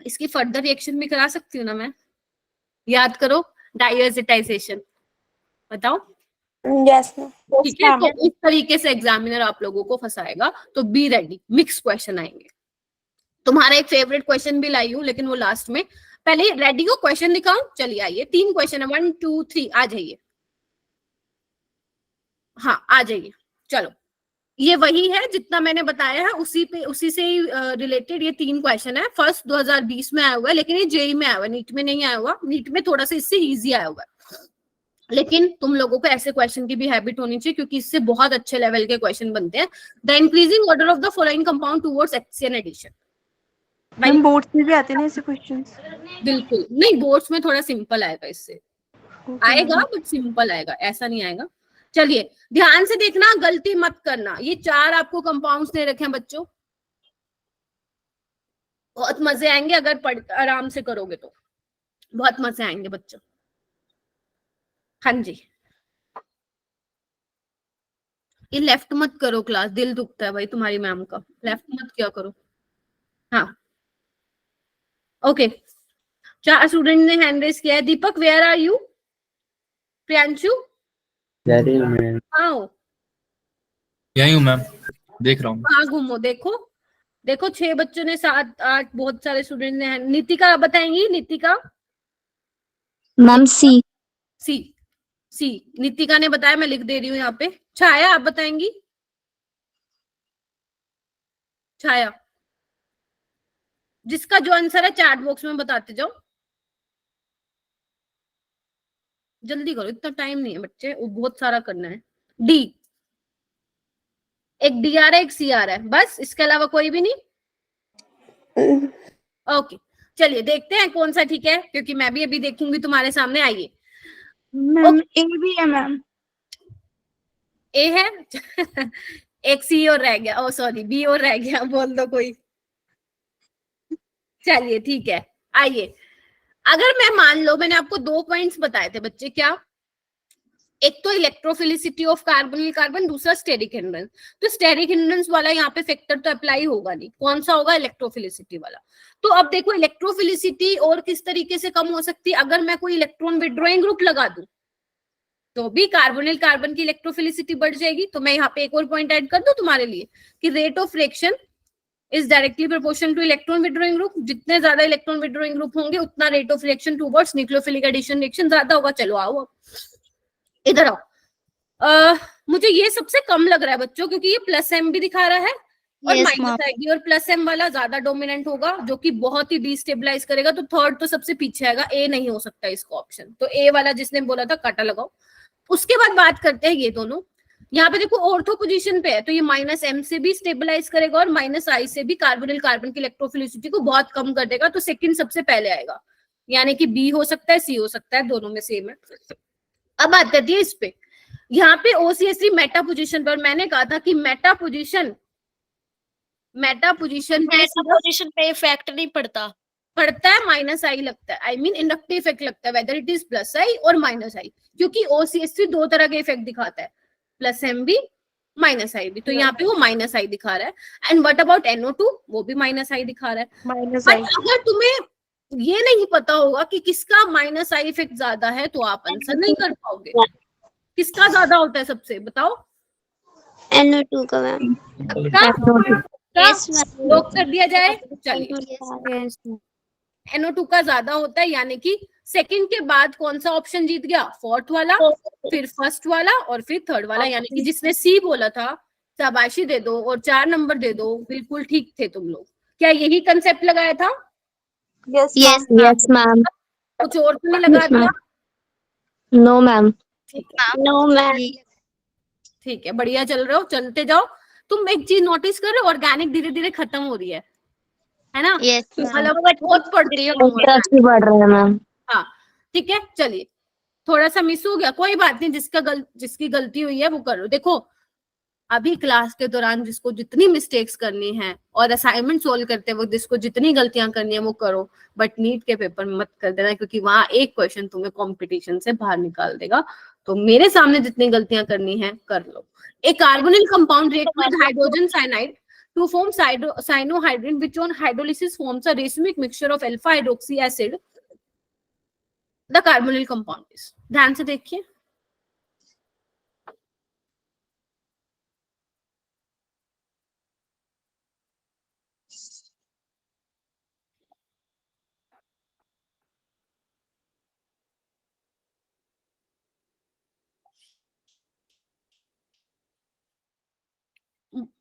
इसकी फर्दर रिएक्शन भी करा सकती हूँ ना मैं। याद करो, डाइएजिटाइजेशन, बताओ। यस ठीक है, तो इस तरीके से एग्जामिनर आप लोगों को फंसाएगा, तो बी रेडी, मिक्स क्वेश्चन आएंगे। तुम्हारा एक फेवरेट क्वेश्चन भी लाई हूँ, लेकिन वो लास्ट में। पहले रेडी हो, क्वेश्चन दिखाऊं? चलिए आइए, 3 क्वेश्चन है, 1 2 3, आ जाइए। हाँ आ जाइए, चलो। ये वही है जितना मैंने बताया है, उसी से ही रिलेटेड ये 3 क्वेश्चन है। फर्स्ट 2020 में आया हुआ है, लेकिन ये JEE में आया हुआ है, नीट में नहीं आया हुआ। नीट में थोड़ा सा इससे इजी आया हुआ है, लेकिन तुम लोगों को ऐसे क्वेश्चन की भी हैबिट होनी चाहिए, क्योंकि इससे बहुत अच्छे लेवल के क्वेश्चन बनते हैं। The increasing order of the following compound towards HCN addition. Ma'am boards में भी आते हैं ऐसे क्वेश्चंस? बिल्कुल नहीं, बोर्ड्स में थोड़ा सिंपल आएगा, इससे आएगा बट सिंपल आएगा, ऐसा नहीं आएगा। चलिए ध्यान से देखना, गलती मत करना। ये 4 आपको कंपाउंड्स दे रखे हैं बच्चों, बहुत मजे आएंगे अगर आराम से करोगे तो, बहुत मजे आएंगे बच्चों। हाँ जी, ये लेफ्ट मत करो क्लास, दिल दुखता है भाई तुम्हारी मैम का, लेफ्ट मत क्या करो। हाँ ओके, 4 स्टूडेंट ने हैंड रेस किया है। दीपक वेयर आर यू? प्रियांशु आओ। यही हूँ मैम, देख रहा हूँ। हाँ घूमो, देखो देखो 6 बच्चों ने, 7 8, बहुत सारे स्टूडेंट ने। नीतिका बताएंगी, नीतिका। मैम सी। नीतिका ने बताया, मैं लिख दे रही हूँ यहाँ पे। छाया आप बताएंगी? छाया, जिसका जो आंसर है चैट बॉक्स में बताते जाओ। जल्दी करो, इतना टाइम नहीं है बच्चे, वो बहुत सारा करना है। डी, एक डी आ रहा है, एक सी आ रहा है, बस इसके अलावा कोई भी नहीं। ओके चलिए देखते हैं कौन सा ठीक है, क्योंकि मैं भी अभी देखूंगी तुम्हारे सामने। आइए मैम ए भी है मैम। ए है एक सी और रह गया, ओ सॉरी बी और रह गया, बोल दो कोई। चलिए ठीक है, आइए अगर मैं मान लो मैंने आपको 2 पॉइंट्स बताए थे बच्चे, क्या? एक तो इलेक्ट्रोफिलिसिटी ऑफ कार्बोनिल कार्बन, दूसरा स्टेरिक हिंड्रेंस। तो स्टेरिक हिंड्रेंस वाला यहाँ पे फैक्टर तो अप्लाई होगा नहीं, कौन सा होगा? इलेक्ट्रोफिलिसिटी वाला। तो अब देखो इलेक्ट्रोफिलिसिटी और किस तरीके से कम हो सकती है, अगर मैं कोई इलेक्ट्रॉन विड्रॉइंग ग्रुप लगा दूं तो भी कार्बोनिल कार्बन की इलेक्ट्रोफिलिसिटी बढ़ जाएगी। तो मैं यहाँ पे एक और पॉइंट ऐड कर दूं तुम्हारे लिए कि rate of reaction is directly proportional to electron withdrawing group. जितने ज्यादा इलेक्ट्रॉन विड्रॉइंग ग्रुप होंगे उतना rate of reaction towards nucleophilic addition reaction ज्यादा होगा। चलो आओ इधर आओ। मुझे ये सबसे कम लग रहा है बच्चों, क्योंकि ये प्लस एम भी दिखा रहा है और Yes, माइनस ma'am. आएगी, और प्लस एम वाला ज्यादा डोमिनेंट होगा, जो कि बहुत ही डिस्टेबलाइज करेगा। तो थर्ड तो सबसे पीछे आएगा, ए नहीं हो सकता इसका ऑप्शन। तो ए वाला जिसने बोला था काटा लगाओ। उसके बाद बात करते हैं ये दोनों। यहाँ पे देखो ऑर्थो पोजीशन पे है, तो ये माइनस एम से भी स्टेबलाइज करेगा और माइनस आई से भी कार्बोनिल कार्बन की इलेक्ट्रोफिलिसिटी को बहुत कम कर देगा। तो सेकंड सबसे पहले आएगा, यानी कि बी हो सकता है, सी हो सकता है, दोनों में सेम है। अब बात करती है इस पे, यहाँ पे OCH3 मेटा पोजीशन पर, मैंने कहा था कि मेटा पोजीशन पे इफेक्ट नहीं पड़ता है, माइनस आई लगता है, आई मीन इंडक्टिव इफेक्ट लगता है, वेदर इट इज प्लस आई और माइनस आई, क्योंकि OCH3 दो तरह के इफेक्ट दिखाता है, प्लस एम भी माइनस आई भी। तो यहाँ पे वो माइनस आई दिखा रहा है। एंड व्हाट अबाउट NO2, वो भी माइनस आई दिखा रहा है। माइनस But अगर तुम्हें ये नहीं पता होगा कि किसका माइनस आई इफेक्ट ज्यादा है, तो आप आंसर नहीं कर पाओगे। किसका ज्यादा होता है सबसे, बताओ? NO2 का मैम। लॉक कर दिया जाए। चलिए NO2 का ज्यादा होता है, यानी कि सेकंड के बाद कौन सा ऑप्शन जीत गया? फोर्थ वाला, फिर फर्स्ट वाला और फिर थर्ड वाला। यानी कि जिसने सी बोला था शाबाशी दे दो और 4 नंबर दे दो, बिल्कुल ठीक थे तुम लोग। क्या यही कंसेप्ट लगाया था? Yes, ma'am. कुछ और तो नहीं लगा दिया? No, ma'am. No, ma'am. ठीक है, बढ़िया चल रहे हो, चलते जाओ। तुम एक चीज नोटिस कर रहे हो, ऑर्गेनिक धीरे धीरे खत्म हो रही है ना? Yes, ma'am. मतलब बहुत पढ़ रही हो। इंटरेस्ट भी बढ़ रहा है मैम। हाँ ठीक है, चलिए थोड़ा सा मिस हो गया, कोई बात नहीं, जिसकी गलती हुई है वो करो। देखो अभी क्लास के दौरान जिसको जितनी मिस्टेक्स करनी है और असाइनमेंट सोल्व करते वक्त जिसको जितनी गलतियां करनी है वो करो, बट नीट के पेपर में मत कर देना, क्योंकि वहां एक क्वेश्चन तुम्हें कंपटीशन से बाहर निकाल देगा। तो मेरे सामने जितनी गलतियां करनी है कर लो। A carbonyl compound react with hydrogen cyanide to form cyanohydrin, which on hydrolysis forms a racemic mixture of alpha hydroxy acid. The carbonyl compound is. ध्यान से देखिए,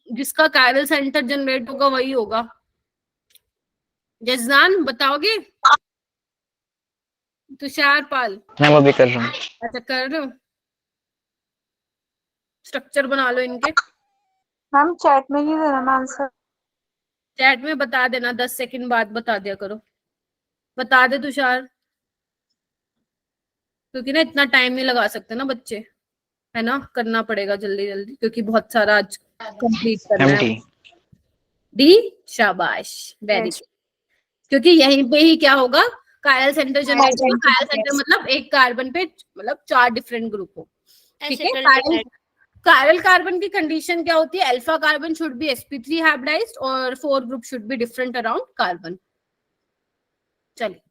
जिसका कायरल सेंटर जनरेट होगा वही होगा। जज़ान बताओगे? तुषार पाल, मैं वो भी कर रहा हूँ। अच्छा कर रहे हो, स्ट्रक्चर बना लो इनके। मैम चैट में नहीं देना मैं आंसर। चैट में बता देना, 10 सेकंड बाद बता दिया करो। बता दे तुषार, क्योंकि ना इतना टाइम नहीं लगा सकते ना बच्चे, है ना, करना पड़ेगा जल्दी जल्दी, क्योंकि बहुत सारा आज कंप्लीट करना है। MT डी, शाबाश, वेरी गुड। क्योंकि यहीं पे ही क्या होगा, कायरल सेंटर जनरेट होगा। कायरल सेंटर मतलब एक कार्बन पे मतलब 4 डिफरेंट ग्रुप हो, ठीक है। कायरल कार्बन की कंडीशन क्या होती है? Alpha carbon should be sp3 hybridized और 4 group should be different around carbon. चलिए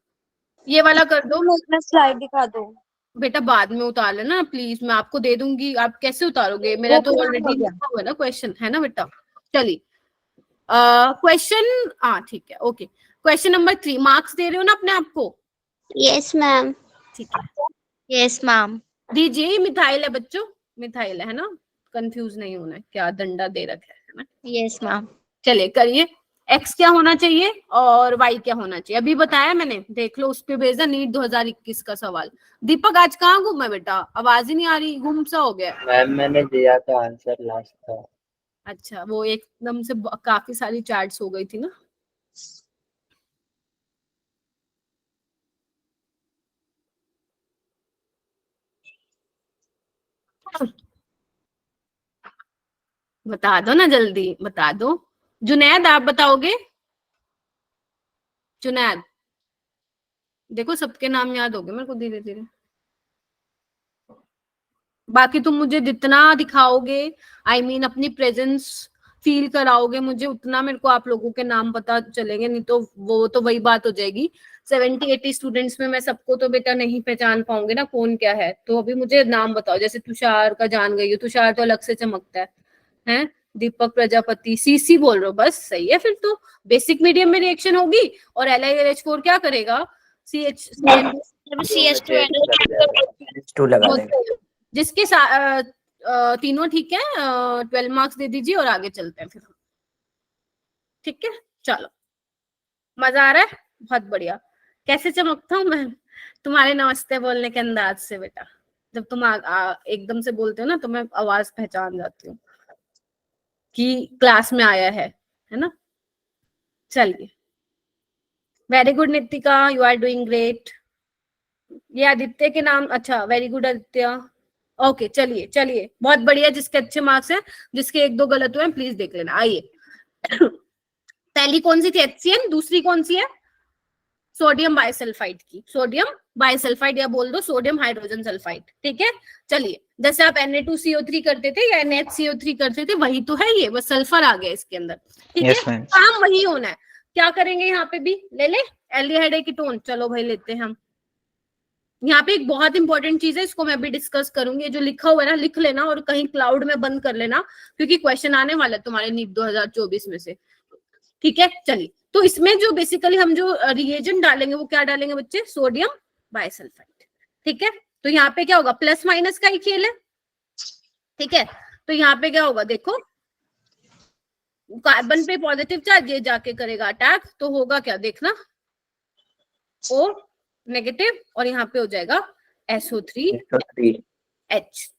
ये वाला कर दो। स्लाइड दिखा दो बेटा बाद में उतार लेना प्लीज, मैं आपको दे दूंगी। आप कैसे उतारोगे? मेरा तो ऑलरेडी लिखा हुआ है ना क्वेश्चन, है ना बेटा। चलिए क्वेश्चन, हाँ ठीक है, ओके। क्वेश्चन नंबर 3, मार्क्स दे रहे हो ना अपने आप को? Yes, ma'am. ठीक है, Yes, ma'am. दीजिए। मिथाइल है बच्चों, मिथाइल है ना, कंफ्यूज नहीं होना है, क्या डंडा दे रखा है ना। Yes, ma'am. चलिए करिए। एक्स क्या होना चाहिए और वाई क्या होना चाहिए, अभी बताया मैंने, देख लो, उस पे भेजा नीट 2021 का सवाल। दीपक आज कहाँ घूमा बेटा, आवाज ही नहीं आ रही, गुम सा हो गया। मैम मैंने दिया था आंसर लास्ट का। अच्छा, वो एकदम से काफी सारी चार्ट्स हो गई थी ना। बता दो ना जल्दी, बता दो। जुनैद आप बताओगे? जुनैद, देखो सबके नाम याद हो गए मेरे को धीरे धीरे। बाकी तुम मुझे जितना दिखाओगे, I mean अपनी प्रेजेंस फील कराओगे मुझे, उतना मेरे को आप लोगों के नाम पता चलेंगे, नहीं तो वो तो वही बात हो जाएगी। 70-80 स्टूडेंट्स में मैं सबको तो बेटा नहीं पहचान पाऊंगी ना कौन क्या है। तो अभी मुझे नाम बताओ, जैसे तुषार का जान गई हो, तुषार तो अलग से चमकता है, हैं? दीपक प्रजापति, सीसी बोल रहे हो, बस सही है फिर तो। बेसिक मीडियम में रिएक्शन होगी और LiLH4 क्या करेगा, H2 लगा देंगे। जिसके तीनों ठीक है, 12 मार्क्स दे दीजिए और आगे चलते हैं फिर। ठीक है, चलो, मजा आ रहा है, बहुत बढ़िया। कैसे चमकता हूँ मैं तुम्हारे नमस्ते बोलने के अंदाज से बेटा। जब तुम एकदम से बोलते हो ना तो मैं आवाज पहचान जाती हूँ कि क्लास में आया है ना। चलिए, very good Nitika, you are doing great. ये आदित्य के नाम, अच्छा वेरी गुड आदित्य। ओके चलिए चलिए, बहुत बढ़िया। जिसके अच्छे मार्क्स हैं, जिसके 1-2 गलत हुए हैं प्लीज देख लेना। आइए, पहली कौन सी थी, HCN, दूसरी कौन सी है, सोडियम बाइसल्फाइड की, सोडियम बाइसल्फाइड, या बोल दो सोडियम हाइड्रोजन सल्फाइड। ठीक है, चलिए, जैसे आप Na2CO3 करते थे या NHCO3 करते थे, वही तो है ये, बस सल्फर आ गया इसके अंदर। ठीक है, काम वही होना है। क्या करेंगे यहाँ पे भी, ले ले एल्डिहाइड कीटोन। चलो भाई लेते हैं हम। यहाँ पे एक बहुत इंपॉर्टेंट चीज है, इसको मैं भी डिस्कस करूंगी। जो लिखा हुआ है ना लिख लेना और कहीं क्लाउड में बंद कर लेना, क्योंकि क्वेश्चन आने वाला है तुम्हारे नीट 2024 में से। ठीक है, चलिए, तो इसमें जो बेसिकली हम जो रिएजेंट डालेंगे वो क्या डालेंगे बच्चे, सोडियम बाइसल्फाइड। ठीक है, तो यहाँ पे क्या होगा, प्लस माइनस का ही खेल है। ठीक है, तो यहाँ पे क्या होगा, देखो कार्बन पे पॉजिटिव चार्ज, ये जाके करेगा अटैक, तो होगा क्या देखना, O नेगेटिव, और यहाँ पे हो जाएगा SO3H।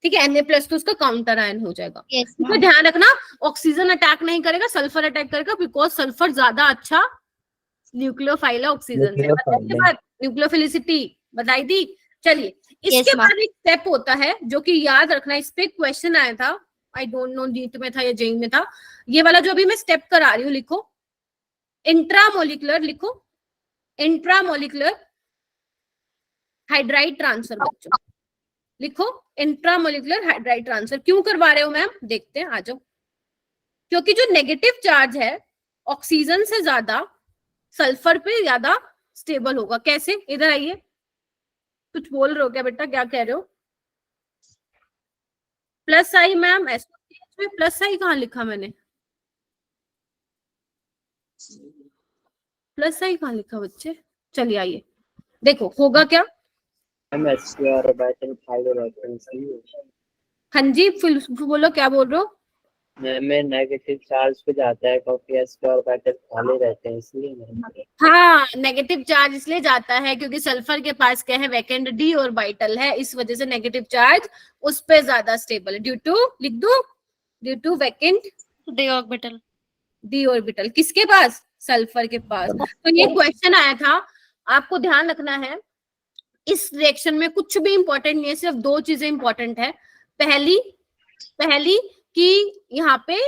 ठीक है, Na+ तो उसका काउंटर आयन हो जाएगा। तो ध्यान रखना, ऑक्सीजन अटैक नहीं करेगा, सल्फर अटैक करेगा, बिकॉज सल्फर ज्यादा अच्छा न्यूक्लियोफाइल है ऑक्सीजन से। न्यूक्लियोफिलिसिटी बताई दी। चलिए, इसके बाद एक स्टेप होता है जो कि याद रखना, इस पे क्वेश्चन आया था, आई डोंट नो नीट में था या जेई में था, ये वाला जो अभी मैं स्टेप करा रही हूँ, लिखो इंट्रामोलिकुलर, लिखो इंट्रामोलिकुलर हाइड्राइड ट्रांसफर। बच्चों लिखो इंट्रामोलिकुलर हाइड्राइड ट्रांसफर। क्यों करवा रहे हो मैम, देखते हैं, आ जाओ। क्योंकि जो नेगेटिव चार्ज है ऑक्सीजन से ज्यादा सल्फर पे ज्यादा स्टेबल होगा। कैसे, इधर आइए, कुछ बोल रहे हो क्या बेटा, क्या कह रहे हो? प्लस आई मैम, SO3H में प्लस आई कहाँ लिखा मैंने, प्लस आई कहाँ लिखा बच्चे? चलिए आइए, देखो होगा क्या। हाँ जी, फिर बोलो क्या बोल रहे हो। में नेगेटिव चार्ज पे जाता है क्योंकि S और ऑर्बिटल खाली रहते हैं, इसलिए। हाँ, नेगेटिव चार्ज इसलिए जाता है क्योंकि सल्फर के पास क्या है, वैकेंट d ऑर्बिटल है, इस वजह से नेगेटिव चार्ज उस पे ज्यादा स्टेबल है। ड्यू टू, लिख दो, due to vacant d orbital, d orbital किसके पास, सल्फर के पास। तो ये क्वेश्चन आया था, आपको ध्यान रखना है। इस रिएक्शन में कुछ भी इंपॉर्टेंट नहीं है, सिर्फ 2 चीजें इंपॉर्टेंट है। पहली कि यहाँ पे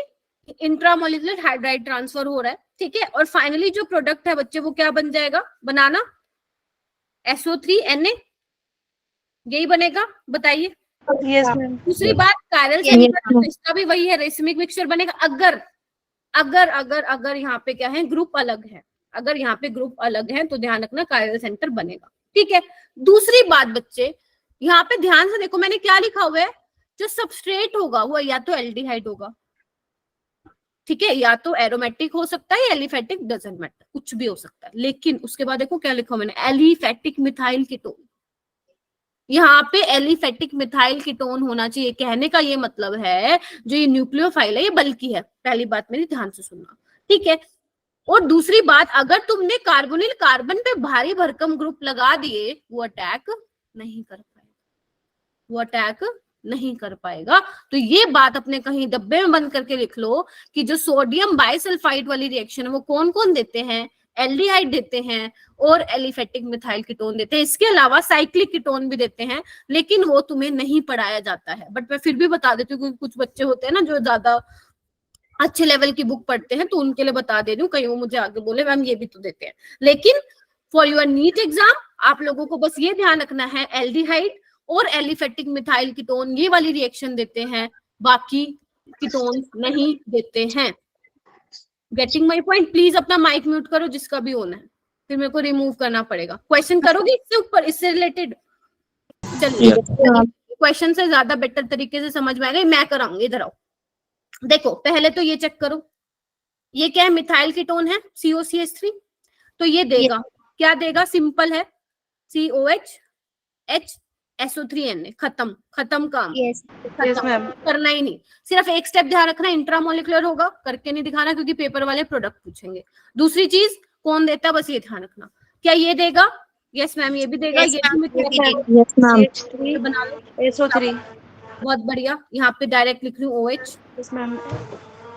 इंट्रामोलिकुलर हाइड्राइड ट्रांसफर हो रहा है। ठीक है, और फाइनली जो प्रोडक्ट है बच्चे वो क्या बन जाएगा, बनाना SO3Na, यही बनेगा, बताइए। Yes ma'am. दूसरी बात, कायरल सेंटर इसका भी वही है, रेसिमिक मिक्सचर बनेगा। अगर अगर अगर अगर यहाँ पे क्या है, ग्रुप अलग है, अगर यहाँ पे ग्रुप अलग है तो ध्यान रखना कायरल सेंटर बनेगा। ठीक है, दूसरी बात बच्चे, यहाँ पे ध्यान से देखो मैंने क्या लिखा हुआ है, जो सबस्ट्रेट होगा वो या तो एल्डिहाइड होगा, ठीक है, या तो एरोमेटिक हो सकता है या एलिफेटिक, डजंट मैटर, कुछ भी हो सकता है। लेकिन उसके बाद देखो क्या लिखा मैंने, एलिफेटिक मिथाइल कीटोन। यहाँ पे एलिफेटिक मिथाइल कीटोन होना चाहिए। कहने का ये मतलब है जो ये न्यूक्लियोफाइल है ये बल्कि है। पहली बात मेरी ध्यान से सुनना, ठीक है। और दूसरी बात, अगर तुमने कार्बोनिल कार्बन पे भारी भरकम ग्रुप लगा दिए, वो अटैक नहीं कर पाएगा, वो अटैक नहीं कर पाएगा। तो ये बात अपने कहीं डब्बे में बंद करके लिख लो कि जो सोडियम बाइसल्फाइड वाली रिएक्शन है वो कौन कौन देते हैं, एल्डिहाइड देते हैं और एलिफेटिक मिथाइल कीटोन देते हैं। इसके अलावा साइक्लिक कीटोन भी देते हैं, लेकिन वो तुम्हें नहीं पढ़ाया जाता है। बट मैं फिर भी बता देती हूँ, क्योंकि कुछ बच्चे होते हैं ना जो ज्यादा अच्छे लेवल की बुक पढ़ते हैं, तो उनके लिए बता दे रही हूँ, कहीं वो मुझे आगे बोले मैम ये भी तो देते हैं। लेकिन फॉर योर नीट एग्जाम आप लोगों को बस ये ध्यान रखना है, एल्डिहाइड और एलिफेटिक मिथाइल कीटोन ये वाली रिएक्शन देते हैं, बाकी कीटोन नहीं देते हैं। Getting my point? प्लीज अपना माइक म्यूट करो जिसका भी होना है, फिर मेरे को रिमूव करना पड़ेगा। क्वेश्चन करोगे इससे ऊपर, इससे रिलेटेड? चलिए, क्वेश्चन से ज्यादा बेटर तरीके से समझ में आएगा, मैं कराऊंगी। इधर आओ, देखो पहले तो ये चेक करो, ये क्या है, मिथाइल कीटोन है COCH3, तो ये देगा क्या देगा, सिंपल है, COH SO3Na, खत्म खत्म काम। यस खत्म, करना ही नहीं, सिर्फ एक स्टेप ध्यान रखना, इंट्रामोलिकुलर होगा, करके नहीं दिखाना क्योंकि पेपर वाले प्रोडक्ट पूछेंगे। दूसरी चीज कौन देता है, बस ये ध्यान रखना, क्या ये देगा? यस मैम, ये भी देगा। Yes, ये ma'am, भी ये भी देगा। Yes ma'am. ये बना लो, SO3। बहुत बढ़िया। यहाँ पे डायरेक्ट लिख रही हूँ OH, yes ma'am,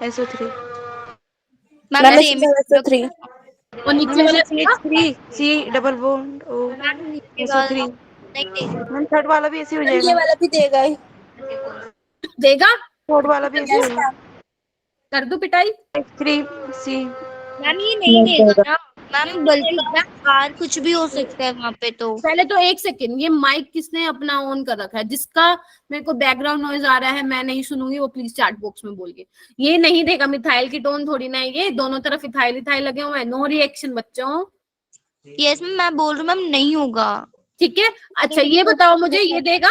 SO3। Ma'am same SO3। और नीचे वाला CH3 C double bond O SO3। नहीं देगा। मैम थर्ड वाला भी ऐसे हो ये जाएगा, वाला भी देगा ही। देगा, फोर्थ वाला भी ऐसे हो जाएगा। कर दो पिटाई। 3 C। मैम ये नहीं देगा ना मैम, बल्कि बाहर कुछ भी हो सकता है वहाँ पे। तो पहले तो एक सेकंड, ये माइक किसने अपना ऑन कर रखा है? जिसका मेरे को बैकग्राउंड नॉइज आ रहा है, मैं नहीं सुनूंगी, वो प्लीज चैट बॉक्स में बोलिए। ये नहीं देगा, मिथाइल कीटोन थोड़ी ना है, ये दोनों तरफ इथाइल इथाइल लगे हुए हैं, नो रिएक्शन बच्चों। यस मैम, मैं बोल रही हूँ मैम नहीं होगा। ठीक है, अच्छा ये बताओ मुझे, ये देगा?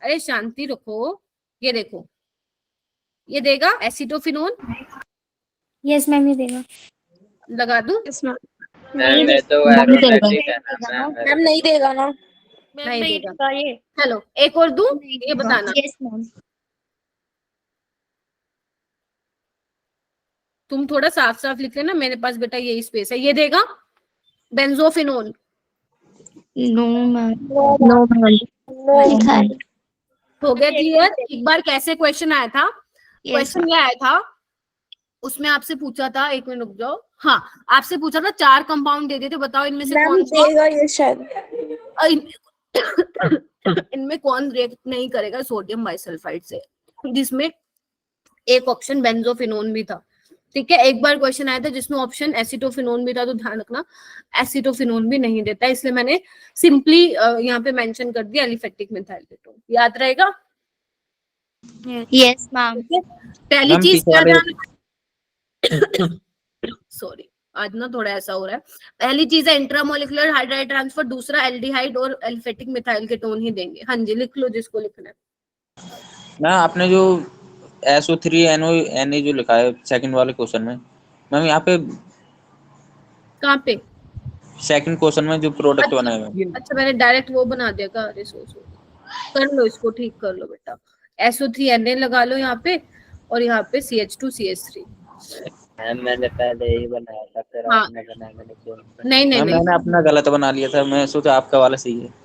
अरे शांति रखो, ये देखो, ये देगा एसिटोफिनोन, यस मैम ये देगा। लगा दूं? Yes ma'am. मैं तो एरोमेटिक है ना मैम। मैम नहीं देगा ना। मैम नहीं नहीं देगा। देगा ये। चलो एक और दूं, ये बताना। Yes ma'am. तुम थोड़ा साफ साफ लिख लेना, मेरे पास बेटा यही स्पेस है। ये देगा benzophenone, no ma'am, no ma'am. हो गया क्लियर? एक बार कैसे क्वेश्चन आया था, क्वेश्चन ये आया था, उसमें आपसे पूछा था, एक मिनट रुक जाओ, हाँ आपसे पूछा था 4 कंपाउंड दे देते, बताओ इनमें से मैम कौन सा देगा ये शायद। इनमें कौन रिएक्ट नहीं करेगा सोडियम बाइसल्फाइड से, जिसमें एक ऑप्शन बेंजोफिनोन भी था। ठीक है, एक बार क्वेश्चन आया था जिसमें ऑप्शन एसिटोफिनोन भी था, तो ध्यान रखना एसिटोफिनोन भी नहीं देता, इसलिए मैंने सिंपली यहाँ पे मेंशन कर दिया एलिफेटिक मिथाइल कीटोन। याद रहेगा? Yes ma'am. पहली चीज क्या ध्यान, सॉरी आज ना थोड़ा ऐसा हो रहा है, पहली चीज है इंट्रामोलिकुलर हाइड्राइड ट्रांसफर, दूसरा एल्डिहाइड और एलिफेटिक मिथाइल कीटोन ही देंगे। हाँ जी, लिख लो जिसको लिखना है। मैम आपने जो SO3NO जो लिखा है सेकंड वाले क्वेश्चन में, मैम यहाँ पे कहाँ पे? सेकंड क्वेश्चन में जो प्रोडक्ट बनाए हुए हैं। अच्छा मैंने डायरेक्ट वो बना दिया का, अरे सो कर लो, इसको ठीक कर लो बेटा। SO3Na लगा लो यहाँ पे, और यहाँ पे CH2CH3। मैंने पहले ही बनाया था, फिर हाँ। आपने बनाया, मैंने क्यों नहीं नहीं नहीं, मैंने अपना गलत बना लिया था, मैं सोचा आपका वाला सही है।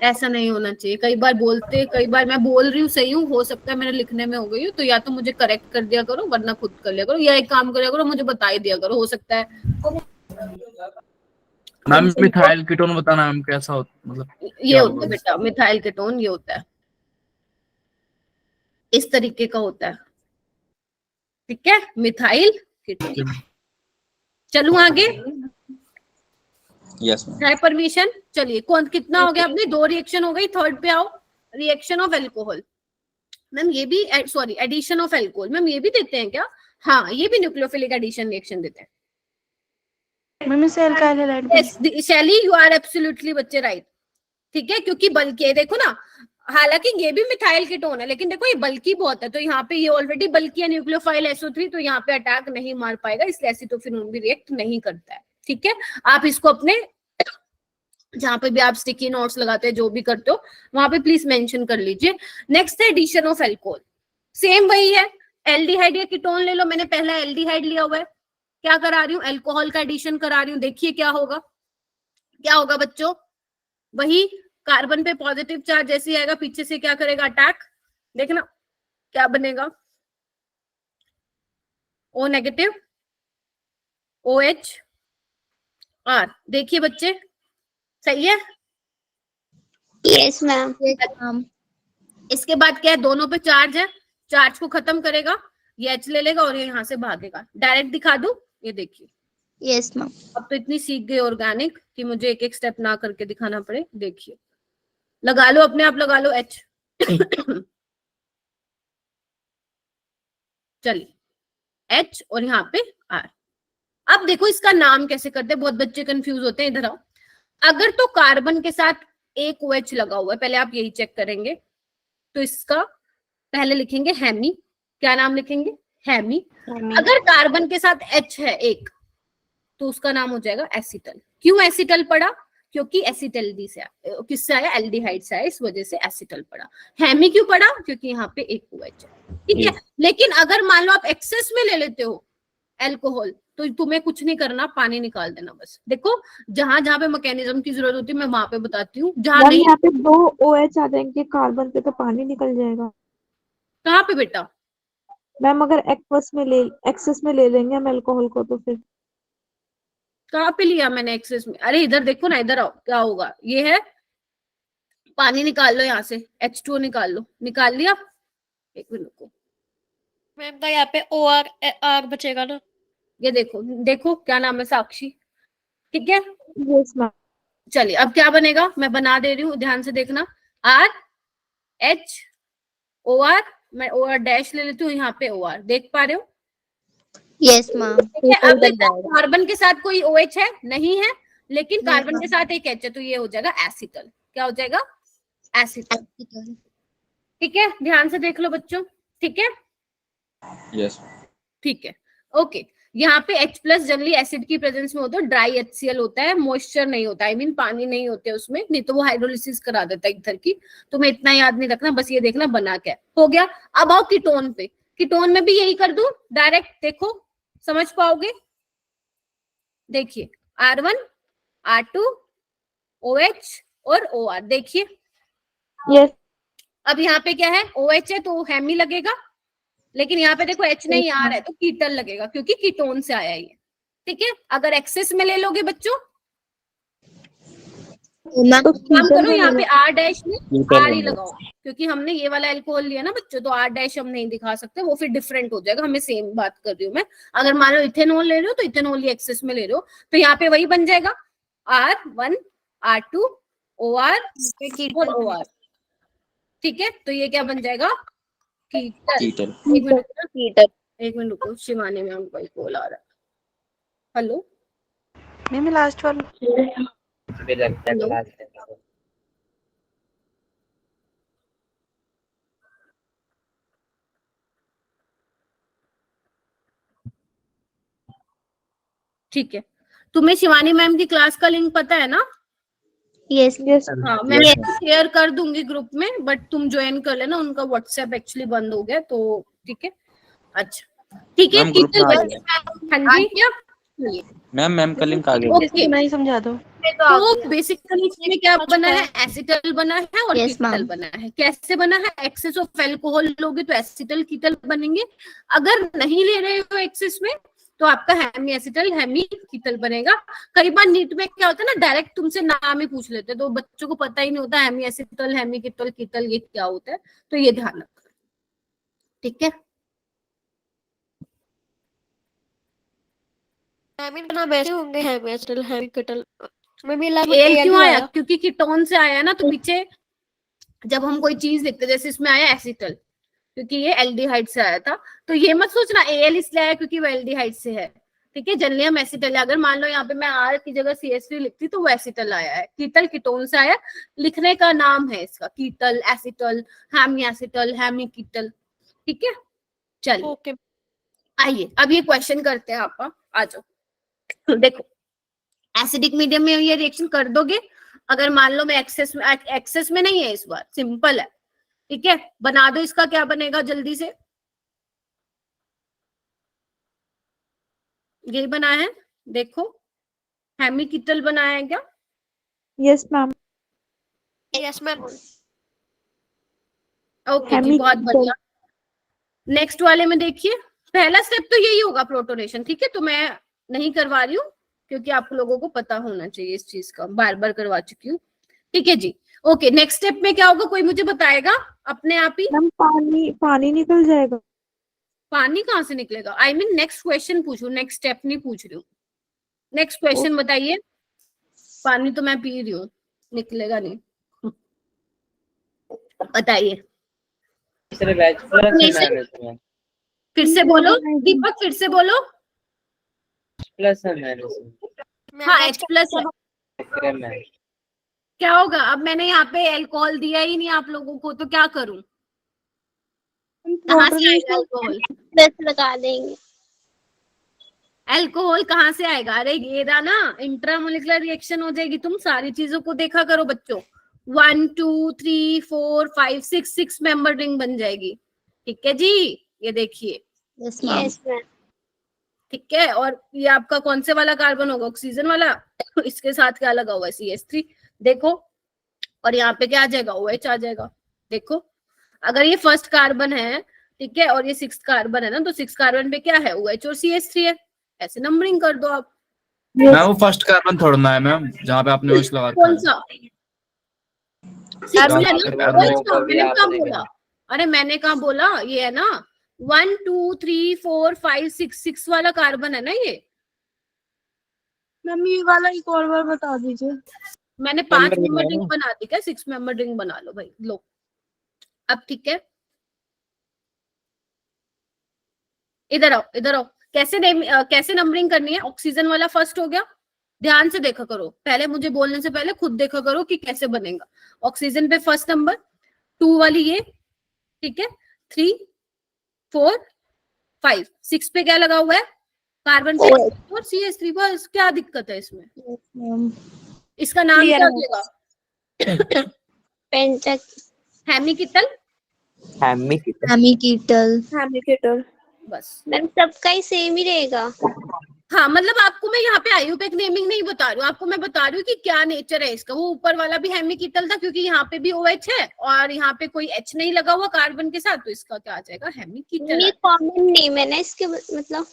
ऐसा नहीं होना चाहिए। कई बार बोलते, कई बार मैं बोल रही हूँ सही हूँ, हो सकता है मेरे लिखने में हो गई हूँ, तो या तो मुझे करेक्ट कर दिया करो, वरना खुद कर लिया करो, या एक काम कर लिया करो, मुझे बता ही दिया करो, हो सकता है। मैम मिथाइल कीटोन बताना मैम कैसा होता, मतलब ये होता है बेटा मिथाइल कीटोन, ये होता है, इस तरीके का होता है। ठीक है, मिथाइल कीटोन। चलूं आगे? यस है परमिशन? चलिए, कौन कितना हो गया? आपने 2 रिएक्शन हो गई, थर्ड पे आओ, रिएक्शन ऑफ एल्कोहल। मैम ये भी, sorry addition of alcohol, ma'am ये भी देते हैं क्या? हाँ ये भी न्यूक्लियोफिलिक एडिशन रिएक्शन देते हैं। मैम इसे अल्काइल हैलाइड। यस शैली, यू आर एब्सोल्युटली बच्चे राइट। ठीक है, क्योंकि बल्कि देखो ना, हालांकि ये भी मिथाइल कीटोन है, लेकिन देखो ये बल्कि बहुत है, तो यहाँ पे ये ऑलरेडी बल्कि है न्यूक्लियोफाइल SO3, तो यहाँ पे अटैक नहीं मार पाएगा, इसलिए एसिटोफिनोन भी रिएक्ट नहीं करता है। ठीक है, आप इसको अपने जहां पे भी आप स्टिकी नोट्स लगाते हैं, जो भी करते हो, वहां पे प्लीज मेंशन कर लीजिए। नेक्स्ट है एडिशन ऑफ एल्कोहल, सेम वही है, एल्डिहाइड या कीटोन ले लो, मैंने पहला एल्डिहाइड लिया हुआ है, क्या करा रही हूँ, एल्कोहल का एडिशन करा रही हूँ। देखिए क्या होगा, क्या होगा बच्चों, वही कार्बन पे पॉजिटिव चार्ज जैसे आएगा पीछे से क्या करेगा, अटैक। देखना क्या बनेगा, O नेगेटिव OH R। देखिए बच्चे सही है। Yes ma'am. इसके बाद क्या है, दोनों पे चार्ज है, चार्ज को खत्म करेगा, ये H ले लेगा और ये यहाँ से भागेगा। डायरेक्ट दिखा दूं, ये देखिए। Yes ma'am. अब तो इतनी सीख गई ऑर्गेनिक कि मुझे एक एक स्टेप ना करके दिखाना पड़े। देखिए लगा लो, अपने आप लगा लो H। चलिए H और यहाँ पे R। अब देखो इसका नाम कैसे करते हैं, बहुत बच्चे कंफ्यूज होते हैं। इधर आओ। अगर तो कार्बन के साथ एक OH लगा हुआ है, पहले आप यही चेक करेंगे, तो इसका पहले लिखेंगे हेमी। क्या नाम लिखेंगे, हेमी। अगर कार्बन के साथ H है एक, तो उसका नाम हो जाएगा एसिटल। क्यों एसिटल पड़ा, क्योंकि एसिटल्डी से किससे आया, एल्डिहाइड से आया, इस वजह से एसिटल पड़ा। हेमी क्यों पड़ा, क्योंकि यहाँ पे एक OH है, ठीक है। लेकिन अगर मान लो आप एक्सेस में ले लेते हो एल्कोहल, तो तुम्हें कुछ नहीं करना, पानी निकाल देना बस। देखो जहां जहां पे मैकेनिज्म की जरूरत होती है मैं वहां पे बताती हूँ, जहां नहीं। यहाँ पे 2 OH आ जाएंगे कार्बन पे तो पानी निकल जाएगा। कहाँ पे बेटा, मैम अगर एक्सेस में ले लेंगे हम अल्कोहल को तो फिर कहाँ पे लिया मैंने एक्सेस में, अरे इधर देखो ना, इधर आओ, क्या होगा, ये है पानी निकाल लो यहाँ से, H2O निकाल लो, निकाल लिया, एक मिनट रुको। मैम तो यहाँ पे OR बचेगा ना। ये देखो, देखो क्या नाम है, साक्षी, ठीक है। Yes ma'am. चलिए अब क्या बनेगा, मैं बना दे रही हूँ, ध्यान से देखना। RHOR, मैं OR डैश ले लेती हूँ, यहाँ पे OR, देख पा रहे हो। Yes ma'am. ठीक है, अब देखो कार्बन के साथ कोई OH है नहीं है, लेकिन कार्बन के साथ एक H है, तो ये हो जाएगा एसिटल। क्या हो जाएगा, एसिटल। ठीक है, ध्यान से देख लो बच्चों, ठीक है। यस। ठीक है, ओके। यहाँ पे H प्लस जनरली एसिड की प्रेजेंस में होता है, ड्राई HCl होता है, मॉइस्चर नहीं होता, आई मीन पानी नहीं होते उसमें, नहीं तो वो हाइड्रोलिसिस करा देता है ईथर की। तुम्हें इतना याद नहीं रखना, बस ये देखना बना क्या हो गया। अब आओ कीटोन पे, कीटोन में भी यही कर दूं डायरेक्ट, देखो समझ पाओगे। देखिए R1 R2 OH और OR, देखिए। यस। अब यहाँ पे क्या है, OH है तो हेमी लगेगा, लेकिन यहाँ पे देखो H नहीं आ रहा है तो कीटल लगेगा, क्योंकि कीटोन से आया ये, ठीक है। अगर एक्सेस में ले लोगे बच्चों, तो काम करो यहाँ पे R डैश में R ही लगाओ, क्योंकि हमने ये वाला अल्कोहल लिया ना बच्चों, तो R डैश हम नहीं दिखा सकते, वो फिर डिफरेंट हो जाएगा। हमें सेम बात कर रही हूँ मैं। अगर मान लो इथेनॉल ले रहे हो, तो इथेनॉल ही एक्सेस में ले रहे हो, तो यहाँ पे वही बन जाएगा R1 R2 OR और OR, ठीक है। तो ये क्या बन जाएगा, कीटल। एक मिनट रुको, शिवानी मैम का कॉल आ रहा है। हेलो मैम लास्ट वाला मुझे लगता है क्लास है। ठीक है, तुम्हें शिवानी मैम की क्लास का लिंक पता है ना। Yes yes. हाँ मैं शेयर कर दूंगी ग्रुप में, बट तुम ज्वाइन कर लेना, उनका व्हाट्सएप एक्चुअली बंद हो गया, तो ठीक है। अच्छा ठीक है, मैम ग्रुप में आ गया। हाँ जी क्या, मैम का लिंक आ गया। ओके नहीं समझा दो। तो बेसिकली इसमें क्या बना है, एसिटल बना है और Yes, कीटल ma'am. बना है। कैसे बना है, एक्सेस ऑफ अल्कोहल लोगे तो एसिटल कीटल बनेंगे, अगर नहीं ले रहे हो एक्सेस में तो आपका हेमी एसिटल हेमी कीटल बनेगा। कई बार नीट में क्या होता है ना, डायरेक्ट तुमसे नाम ही पूछ लेते हैं, तो बच्चों को पता ही नहीं होता हेमी एसिटल हेमी कीटल कीटल ये क्या होता है, तो ये ध्यान रखना, ठीक है। हेमिन बना वैसे होंगे, हेमी एसिटल हेमी कीटल में मिला एल क्यों आया, क्योंकि कीटोन से आया ना, तो पीछे जब हम कोई चीज लिखते हैं, जैसे इसमें आया एसिटल, क्योंकि ये एल्डिहाइड से आया था, तो ये मत सोचना एल इसलिए आया क्योंकि वो एल्डिहाइड से है, ठीक है। जनरली हम एसिटल, अगर मान लो यहाँ पे मैं R की जगह CH3 लिखती तो वो एसिटल आया है। कीटल कीटोन से आया, लिखने का नाम है इसका, कीटल एसिटल हेमी एसिटल हेमी कीटल, ठीक है। चलिए ओके आइए अब ये क्वेश्चन करते हैं, आप आ जाओ। देखो एसिडिक मीडियम में ये रिएक्शन कर दोगे, अगर मान लो मैं एक्सेस में नहीं है, इस बार सिंपल है, ठीक है। बना दो, इसका क्या बनेगा जल्दी से, यही बनाया है, देखो हेमिकीटल बनाया है क्या? Yes ma'am. Yes ma'am. Okay जी, बहुत बढ़िया। नेक्स्ट वाले में देखिए, पहला स्टेप तो यही होगा प्रोटोनेशन, ठीक है, तो मैं नहीं करवा रही हूँ क्योंकि आप लोगों को पता होना चाहिए इस चीज का, बार बार करवा चुकी हूँ, ठीक है जी। ओके, नेक्स्ट स्टेप में क्या होगा, कोई मुझे बताएगा अपने आप ही? मैम पानी निकल जाएगा। पानी कहाँ से निकलेगा? आई मीन नेक्स्ट क्वेश्चन पूछू, नेक्स्ट स्टेप नहीं पूछ रही हूँ। नेक्स्ट क्वेश्चन बताइए। पानी तो मैं पी रही हूँ, निकलेगा नहीं, बताइए। तीसरे बैच प्लस है मैम इसमें, फिर से बोलो दीपक, फिर से बोलो। प्लस है मैम इसमें, हाँ H प्लस है। तीसरे में क्या होगा अब, मैंने यहाँ पे अल्कोहल दिया ही नहीं आप लोगों को, तो क्या करूं? कहाँ से आएगा अल्कोहल? प्लस लगा देंगे। अल्कोहल कहाँ से आएगा? अरे ये रहा ना, इंट्रामोलिकुलर रिएक्शन हो जाएगी। तुम सारी चीजों को देखा करो बच्चों। 1 2 3 4 5 6 मेंबर रिंग बन जाएगी, ठीक है जी। ये देखिए, यस मैम। ठीक है। और ये आपका कौन से वाला कार्बन होगा? ऑक्सीजन वाला। इसके साथ क्या लगा हुआ है? CH3, देखो। और यहाँ पे क्या आ जाएगा? OH आ जाएगा, देखो। अगर ये फर्स्ट कार्बन है, ठीक है, और ये 6th कार्बन है ना, तो 6th कार्बन पे क्या है? OH और CH3 है। ऐसे नंबरिंग कर दो आप। मैम वो फर्स्ट कार्बन छोड़ना है मैम, जहाँ पे आपने OH लगा कौन रखा है। सा? 6 मैम, है ना? मैम, OH का मैंने कहा बोला? अरे मैंने कहा बोला? ये है ना 1 2 3 4 5 6 वाला कार्बन है ना ये। मैम ये वाला एक और बार बता दीजिए। मैंने 5 मेंबर रिंग बना दी क्या? 6 मेंबर रिंग बना लो भाई, लो अब, ठीक है। इधर आओ, इधर आओ। कैसे नंबरिंग करनी है? ऑक्सीजन वाला फर्स्ट हो गया, ध्यान से देखा करो, पहले मुझे बोलने से पहले खुद देखा करो कि कैसे बनेगा। ऑक्सीजन पे फर्स्ट नंबर, 2 वाली ये, ठीक है, 3 4 5 6 पे क्या लगा हुआ है? कार्बन पे और CH3। बस, क्या दिक्कत है इसमें? इसका नाम क्या देगा? हेमिकीटल। हेमिकीटल। बस, मैम सबका ही सेम ही रहेगा। हाँ, मतलब आपको मैं यहाँ पे आयुपेक नेमिंग नहीं बता रही हूँ, आपको मैं बता रही हूँ कि क्या नेचर है इसका। वो ऊपर वाला भी हेमिकीटल था क्योंकि यहाँ पे भी OH है और यहाँ पे कोई H नहीं लगा हुआ कार्बन के साथ, तो इसका क्या आ जाएगा? हेमिकीटल। ये कॉमन नेम है ना इसके, मतलब।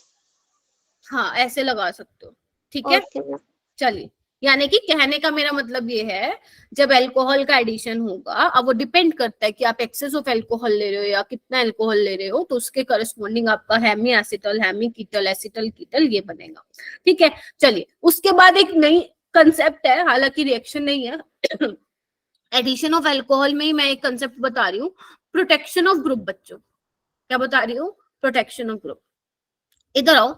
हाँ, ऐसे लगा सकते हो, ठीक है। Okay ma'am. चलिए, यानी कि कहने का मेरा मतलब ये है, जब अल्कोहल का एडिशन होगा, अब वो डिपेंड करता है कि आप एक्सेस ऑफ अल्कोहल ले रहे हो या कितना अल्कोहल ले रहे हो, तो उसके करस्पॉन्डिंग आपका हेमी एसिटल, हेमिकीटल, एसिटल कीटल ये बनेगा, ठीक है। चलिए, उसके बाद एक नई कंसेप्ट है, हालांकि रिएक्शन नहीं है, एडिशन ऑफ अल्कोहल में ही मैं एक कंसेप्ट बता रही हूँ, प्रोटेक्शन ऑफ ग्रुप। बच्चों, क्या बता रही हूँ? Protection of group. इधर आओ,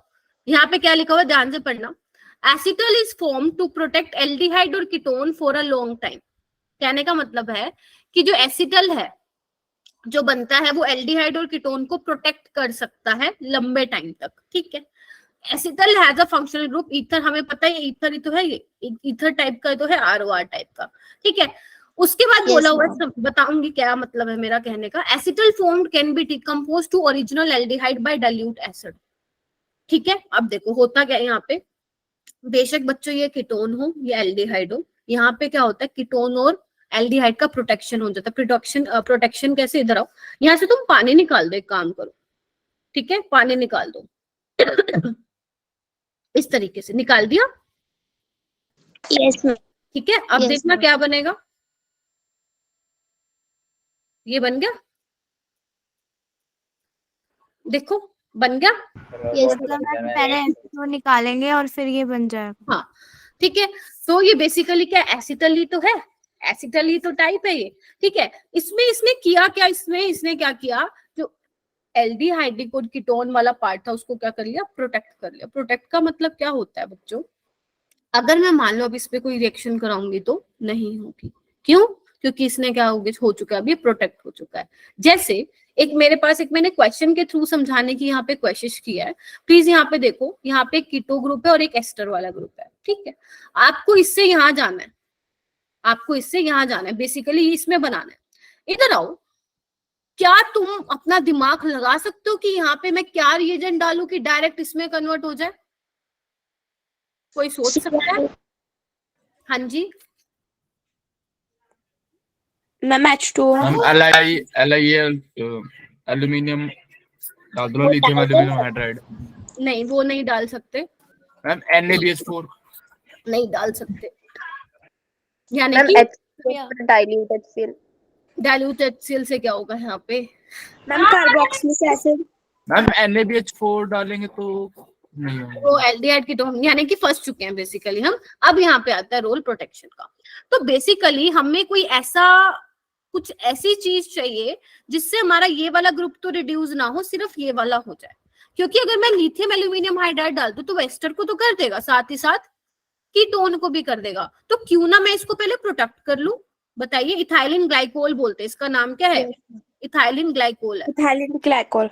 यहाँ पे क्या लिखा हुआ है, ध्यान से पढ़ना। Acetal is form to protect aldehyde और ketone for a long time. कहने का मतलब है कि जो एसिटल है, जो बनता है, वो एल्डिहाइड और कीटोन को प्रोटेक्ट कर सकता है लंबे टाइम तक, ठीक है। Acetal has a functional group ether, हमें पता है ईथर ही तो है, ये ईथर टाइप का तो है, ROR टाइप का, ठीक है। उसके बाद बोला हुआ है, बताऊंगी क्या मतलब है मेरा कहने का। Acetal formed can be decompose to original aldehyde by dilute acid, ठीक है। अब देखो होता क्या है यहाँ पे, बेशक बच्चों ये कीटोन हो या एल्डिहाइड हो, यहाँ पे क्या होता है, कीटोन और एल्डिहाइड का प्रोटेक्शन हो जाता है। प्रोटेक्शन कैसे? इधर आओ, यहाँ से तुम पानी निकाल दो, एक काम करो, ठीक है, पानी निकाल दो। इस तरीके से निकाल दिया, यस मैम। ठीक है। अब Yes, देखना ma'am. क्या बनेगा, ये बन गया, देखो बन गया। पहले तो निकालेंगे और फिर ये बन जाएगा। हाँ, ठीक है। तो ये बेसिकली क्या, एसिटल ही तो है, एसिटल ही तो टाइप है ये, ठीक है। इसमें इसने किया क्या, इसने क्या किया, जो एल्डिहाइड और कीटोन वाला पार्ट था उसको क्या कर लिया, प्रोटेक्ट कर लिया। प्रोटेक्ट का मतलब क्या होता है बच्चों, अगर मैं मान लो अब इस पे कोई रिएक्शन कराऊंगी तो नहीं होगी, क्यों? क्योंकि इसने क्या हो चुका है, अभी प्रोटेक्ट हो चुका है। जैसे एक मेरे पास, एक मैंने क्वेश्चन के थ्रू समझाने की यहाँ पे कोशिश की है, प्लीज यहाँ पे देखो, यहाँ पे एक कीटो ग्रुप है और एक एस्टर वाला ग्रुप है, ठीक है। आपको इससे यहाँ जाना है, आपको इससे यहाँ जाना है, बेसिकली इसमें बनाना है। इधर आओ, क्या तुम अपना दिमाग लगा सकते हो कि यहाँ पे मैं क्या रिएजेंट डालूं कि डायरेक्ट इसमें कन्वर्ट हो जाए? कोई सोच सकता है? हाँ जी ma'am H2O। Ma'am LiAl aluminium डाल दो, लिथियम एल्यूमिनियम हाइड्राइड। नहीं, वो नहीं डाल सकते। मैम NaBH4 नहीं डाल सकते, यानी मैम कि डाइल्यूट HCl। डाइल्यूट HCl से क्या होगा यहाँ पे? Ma'am carboxylic acid. Ma'am NaBH4 डालेंगे तो नहीं होगा। तो एल्डिहाइड कीटोन यानी कि फंस चुके हैं बेसिकली हम। अब यहाँ पे आता है रोल प्रोटेक्शन का। तो बेसिकली हमें कोई ऐसा कुछ ऐसी चीज चाहिए जिससे हमारा ये वाला ग्रुप तो रिड्यूस ना हो, सिर्फ ये वाला हो जाए। क्योंकि अगर मैं लिथियम एल्यूमिनियम हाइड्राइड डाल दूं तो एस्टर को तो कर देगा, साथ ही साथ कीटोन को भी कर देगा। तो क्यों ना मैं इसको पहले प्रोटेक्ट कर लूं। बताइए, इथाइलिन ग्लाइकोल बोलते हैं, इसका नाम क्या है? इथाइलिन ग्लाइकोल है। Ethylene glycol.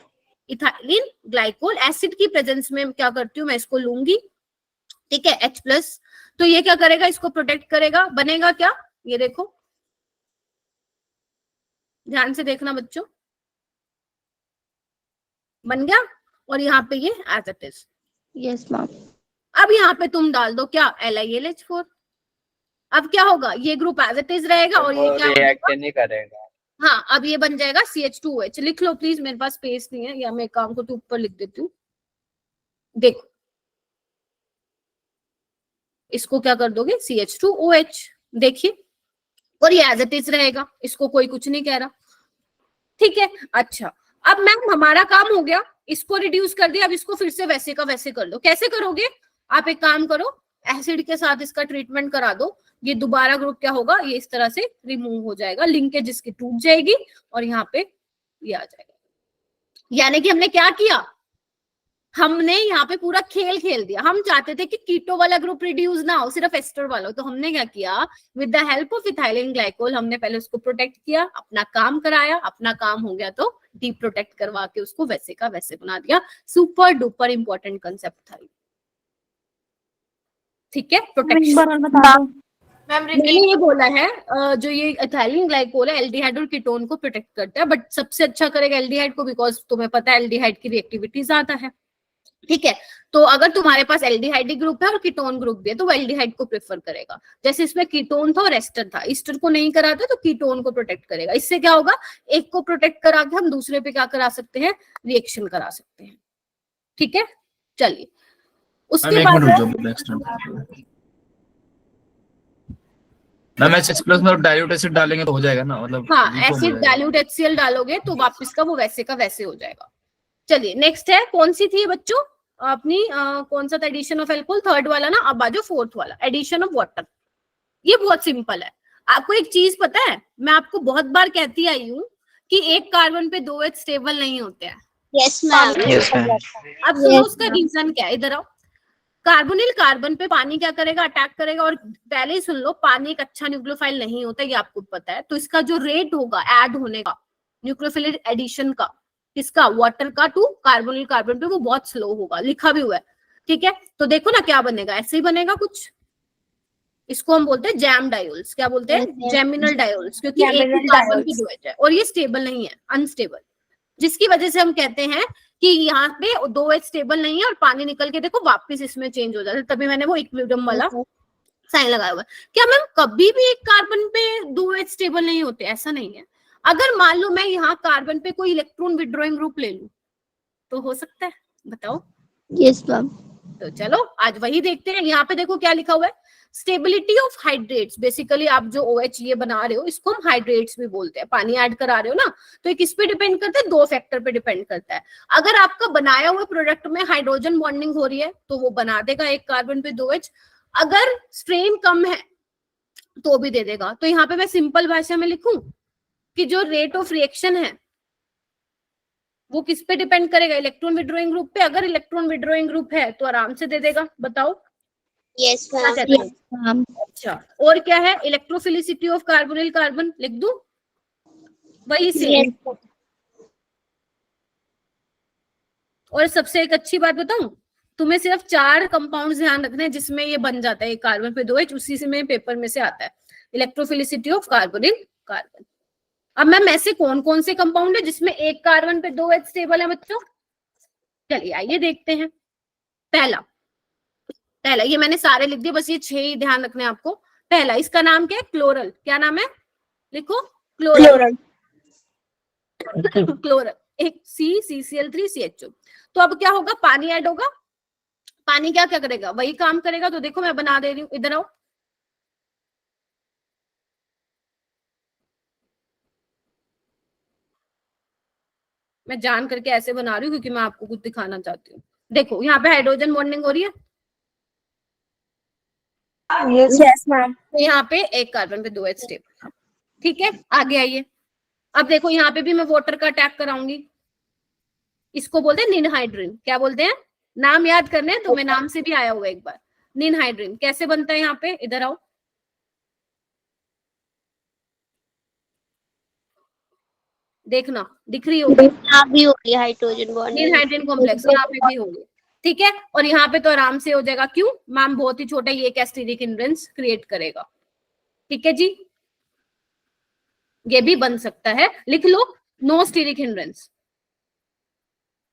Ethylene glycol acid की प्रेजेंस में क्या करती हूँ मैं, इसको लूंगी, ठीक है, H+। तो ये क्या करेगा, इसको प्रोटेक्ट करेगा। बनेगा क्या, ये देखो, ध्यान से देखना बच्चों, बन गया। और यहाँ पे ये as it is. Yes ma'am. अब यहाँ पे तुम डाल दो क्या, LiAlH4। अब क्या होगा, ये ग्रुप एज इट इज रहेगा और ये क्या रिएक्ट नहीं करेगा। हाँ, अब ये बन जाएगा CH2OH। लिख लो प्लीज, मेरे पास स्पेस नहीं है, या मैं काम को तो ऊपर लिख देती हूँ। देखो, इसको क्या कर दोगे, CH2OH। देखिए, और ये एज इट इज रहेगा, इसको कोई कुछ नहीं कह रहा, ठीक है। अच्छा, अब मैम हमारा काम हो गया, इसको रिड्यूस कर दिया। अब इसको फिर से वैसे का वैसे कर दो। कैसे करोगे, आप एक काम करो, एसिड के साथ इसका ट्रीटमेंट करा दो। ये दोबारा ग्रुप क्या होगा, ये इस तरह से रिमूव हो जाएगा, लिंकेज इसकी टूट जाएगी और यहाँ पे ये आ जाएगा। यानी कि हमने क्या किया, हमने यहाँ पे पूरा खेल खेल दिया। हम चाहते थे कि कीटो वाला ग्रुप रिड्यूस ना हो, सिर्फ एस्टर वाला हो। तो हमने क्या किया, with the help of ethylene glycol हमने पहले उसको प्रोटेक्ट किया, अपना काम कराया। अपना काम हो गया तो डी प्रोटेक्ट करवा के उसको वैसे का वैसे बना दिया। सुपर डुपर इंपॉर्टेंट कंसेप्ट था, ठीक है। प्रोटेक्शन मैंने ये बोला है, जो ये इथाइलिन ग्लाइकोल है एल्डिहाइड और कीटोन को प्रोटेक्ट करता है, बट सबसे अच्छा करेगा एल्डिहाइड को, बिकॉज तुम्हें पता है एल्डिहाइड की रिएक्टिविटी ज्यादा है, ठीक है। तो अगर तुम्हारे पास एल्डिहाइड ग्रुप है और कीटोन ग्रुप भी है तो वो एल्डिहाइड को प्रेफर करेगा। जैसे इसमें कीटोन था और एस्टर था, ईस्टर को नहीं कराते तो कीटोन को प्रोटेक्ट करेगा। इससे क्या होगा, एक को प्रोटेक्ट करा के हम दूसरे पे क्या करा सकते हैं, रिएक्शन करा सकते हैं, ठीक है। चलिए, उसके बाद मैम H+ में डाइल्यूट एसिड डालेंगे तो हो जाएगा ना, मतलब हाँ, एसिड डाइल्यूट HCl डालोगे तो वापस का वो वैसे का वैसे हो जाएगा। चलिए, नेक्स्ट है, कौन सी थी बच्चों अपनी, कौन सा था, एडिशन ऑफ एल्कोहल, थर्ड वाला ना। अब आ जाओ फोर्थ वाला, एडिशन ऑफ वाटर। ये बहुत सिंपल है। आपको एक चीज पता है, मैं आपको बहुत बार कहती आई हूँ कि एक कार्बन पे 2 H स्टेबल नहीं होते हैं। Yes ma'am. अब सुनो उसका रीजन क्या है, इधर आओ। कार्बोनिल कार्बन पे पानी क्या करेगा, अटैक करेगा। और पहले ही सुन लो, पानी एक अच्छा न्यूक्लियोफाइल नहीं होता, ये आपको पता है। तो इसका जो रेट होगा ऐड होने का, न्यूक्लियोफिलिक एडिशन का, किसका, वाटर का टू कार्बोनिल कार्बन पे, वो बहुत स्लो होगा, लिखा भी हुआ है, ठीक है। तो देखो ना क्या बनेगा, ऐसे ही बनेगा कुछ। इसको हम बोलते हैं जैम डायोल्स। क्या बोलते हैं, जैमिनल डायोल्स, क्योंकि एक कार्बन की 2 H है और ये स्टेबल नहीं है, अनस्टेबल, जिसकी वजह से हम कहते हैं कि यहाँ पे 2 H स्टेबल नहीं है और पानी निकल के देखो वापस इसमें चेंज हो जाता है। तभी मैंने वो इक्विलिब्रियम वाला साइन लगाया हुआ है। क्या मैम कभी भी एक कार्बन पे 2 H स्टेबल नहीं होते, ऐसा नहीं है। अगर मान लो मैं यहाँ कार्बन पे कोई इलेक्ट्रॉन विड्रॉइंग ग्रुप ले लूं तो हो सकता है, बताओ। Yes ma'am. तो चलो आज वही देखते हैं। यहाँ पे देखो क्या लिखा हुआ है, स्टेबिलिटी ऑफ हाइड्रेट्स। बेसिकली आप जो OH ये बना रहे हो इसको हम हाइड्रेट्स भी बोलते हैं, पानी ऐड करा रहे हो ना, तो ये किस पे डिपेंड करता है, 2 फैक्टर पे डिपेंड करता है। अगर आपका बनाया हुआ प्रोडक्ट में हाइड्रोजन बॉन्डिंग हो रही है तो वो बना देगा एक कार्बन पे 2 H। अगर स्ट्रेन कम है तो भी दे देगा। तो यहाँ पे मैं सिंपल भाषा में लिखूं कि जो रेट ऑफ रिएक्शन है वो किस पे डिपेंड करेगा, इलेक्ट्रॉन विड्रॉइंग ग्रुप पे। अगर इलेक्ट्रॉन विड्रॉइंग ग्रुप है तो आराम से दे देगा, बताओ। Yes ma'am. अच्छा, और क्या है, इलेक्ट्रोफिलिसिटी ऑफ कार्बोनिल कार्बन लिख दूं, वही से। और सबसे एक अच्छी बात बताऊं, तुम्हें सिर्फ 4 कंपाउंड ध्यान रखने हैं जिसमें ये बन जाता है कार्बन पे 2 H, उसी से में पेपर में से आता है इलेक्ट्रोफिलिसिटी ऑफ कार्बोनिल कार्बन। अब मैम ऐसे कौन कौन से कंपाउंड है जिसमें एक कार्बन पे 2 H स्टेबल है बच्चों? चलिए आइए देखते हैं। पहला पहला, ये मैंने सारे लिख दिए, बस ये 6 ही ध्यान रखने आपको। पहला, इसका नाम क्या है? क्लोरल। क्या नाम है? लिखो, क्लोरल। क्लोरल, एक CCl3CHO। तो अब क्या होगा? पानी ऐड होगा। पानी क्या क्या करेगा? वही काम करेगा। तो देखो मैं बना दे रही हूँ, इधर आओ। मैं जान करके ऐसे बना रही हूँ क्योंकि मैं आपको कुछ दिखाना चाहती हूँ। देखो यहाँ पे हाइड्रोजन बॉन्डिंग हो रही है। Yes ma'am. तो यहाँ पे एक कार्बन पे 2 H स्टेबल। ठीक है, आगे आइए। अब देखो यहाँ पे भी मैं वाटर का अटैक कराऊंगी। इसको बोलते हैं निनहाइड्रिन। क्या बोलते हैं? नाम याद करने हैं तुम्हें, नाम से भी आया हुआ एक बार। निनहाइड्रिन कैसे बनता है? यहाँ पे इधर आओ। देखना, दिख रही होगी। यहाँ भी होगी हाइड्रोजन बॉन्डिंग। निनहाइड्रिन कॉम्प्लेक्स यहाँ पे भी होगी। ठीक है, और यहाँ पे तो आराम से हो जाएगा। क्यों मैम? बहुत ही छोटा, ये एक एस्टेरिक हिंड्रेंस क्रिएट करेगा। ठीक है जी, ये भी बन सकता है। लिख लो, नो स्टीरिक हिंड्रेंस।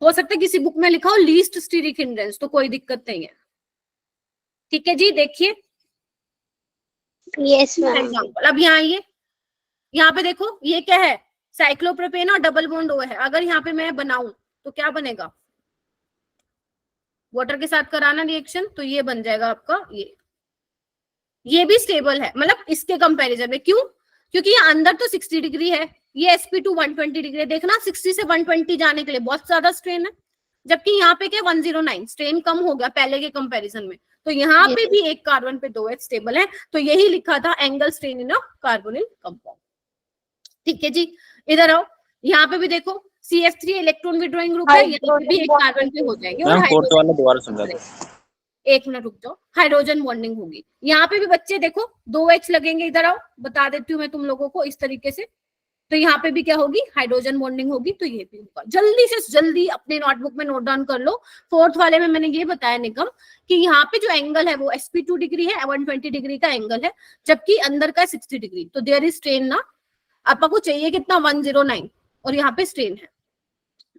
हो सकता है किसी बुक में लिखा हो लीस्ट स्टीरिक हिंड्रेंस, तो कोई दिक्कत नहीं है। ठीक है जी, देखिए यस मैम। एग्जाम्पल। अब यहाँ आइए, यहाँ पे देखो ये क्या है? साइक्लोप्रोपेन और डबल बॉन्ड O है। अगर यहाँ पे मैं बनाऊं तो क्या बनेगा? वाटर के साथ कराना रिएक्शन, तो ये बन जाएगा आपका ये भी स्टेबल है, मतलब इसके कंपैरिजन में। क्यों? क्योंकि ये अंदर तो 60 डिग्री है, ये sp2 120 डिग्री। देखना 60 से 120 जाने के लिए बहुत ज्यादा स्ट्रेन है, जबकि यहाँ पे क्या 109 स्ट्रेन कम हो गया पहले के कंपैरिजन में। तो यहाँ पे भी एक कार्बन पे 2 H स्टेबल है। तो यही लिखा था angle strain in a carbonyl compound. ठीक है जी, इधर आओ। यहाँ पे भी देखो CF3 इलेक्ट्रॉन विड्रॉइंग ग्रुप है, यहाँ पे भी एक कार्बन पे हो जाएंगे। मैम फोर्थ वाला दोबारा समझा दो। एक मिनट रुक जाओ, हाइड्रोजन बॉन्डिंग होगी। यहाँ पे भी बच्चे देखो 2 H लगेंगे। इधर आओ, बता देती हूँ मैं तुम लोगों को इस तरीके से। तो यहाँ पे भी क्या होगी? हाइड्रोजन बॉन्डिंग होगी। तो ये भी होगा। जल्दी से जल्दी अपने नोटबुक में नोट डाउन कर लो। फोर्थ वाले में मैंने ये बताया निगम कि यहाँ पे जो एंगल है वो sp2 डिग्री है, 120 डिग्री का एंगल है, जबकि अंदर का 60 डिग्री। तो देयर इज स्ट्रेन ना, आपको चाहिए कितना? 109, और यहाँ पे स्ट्रेन है।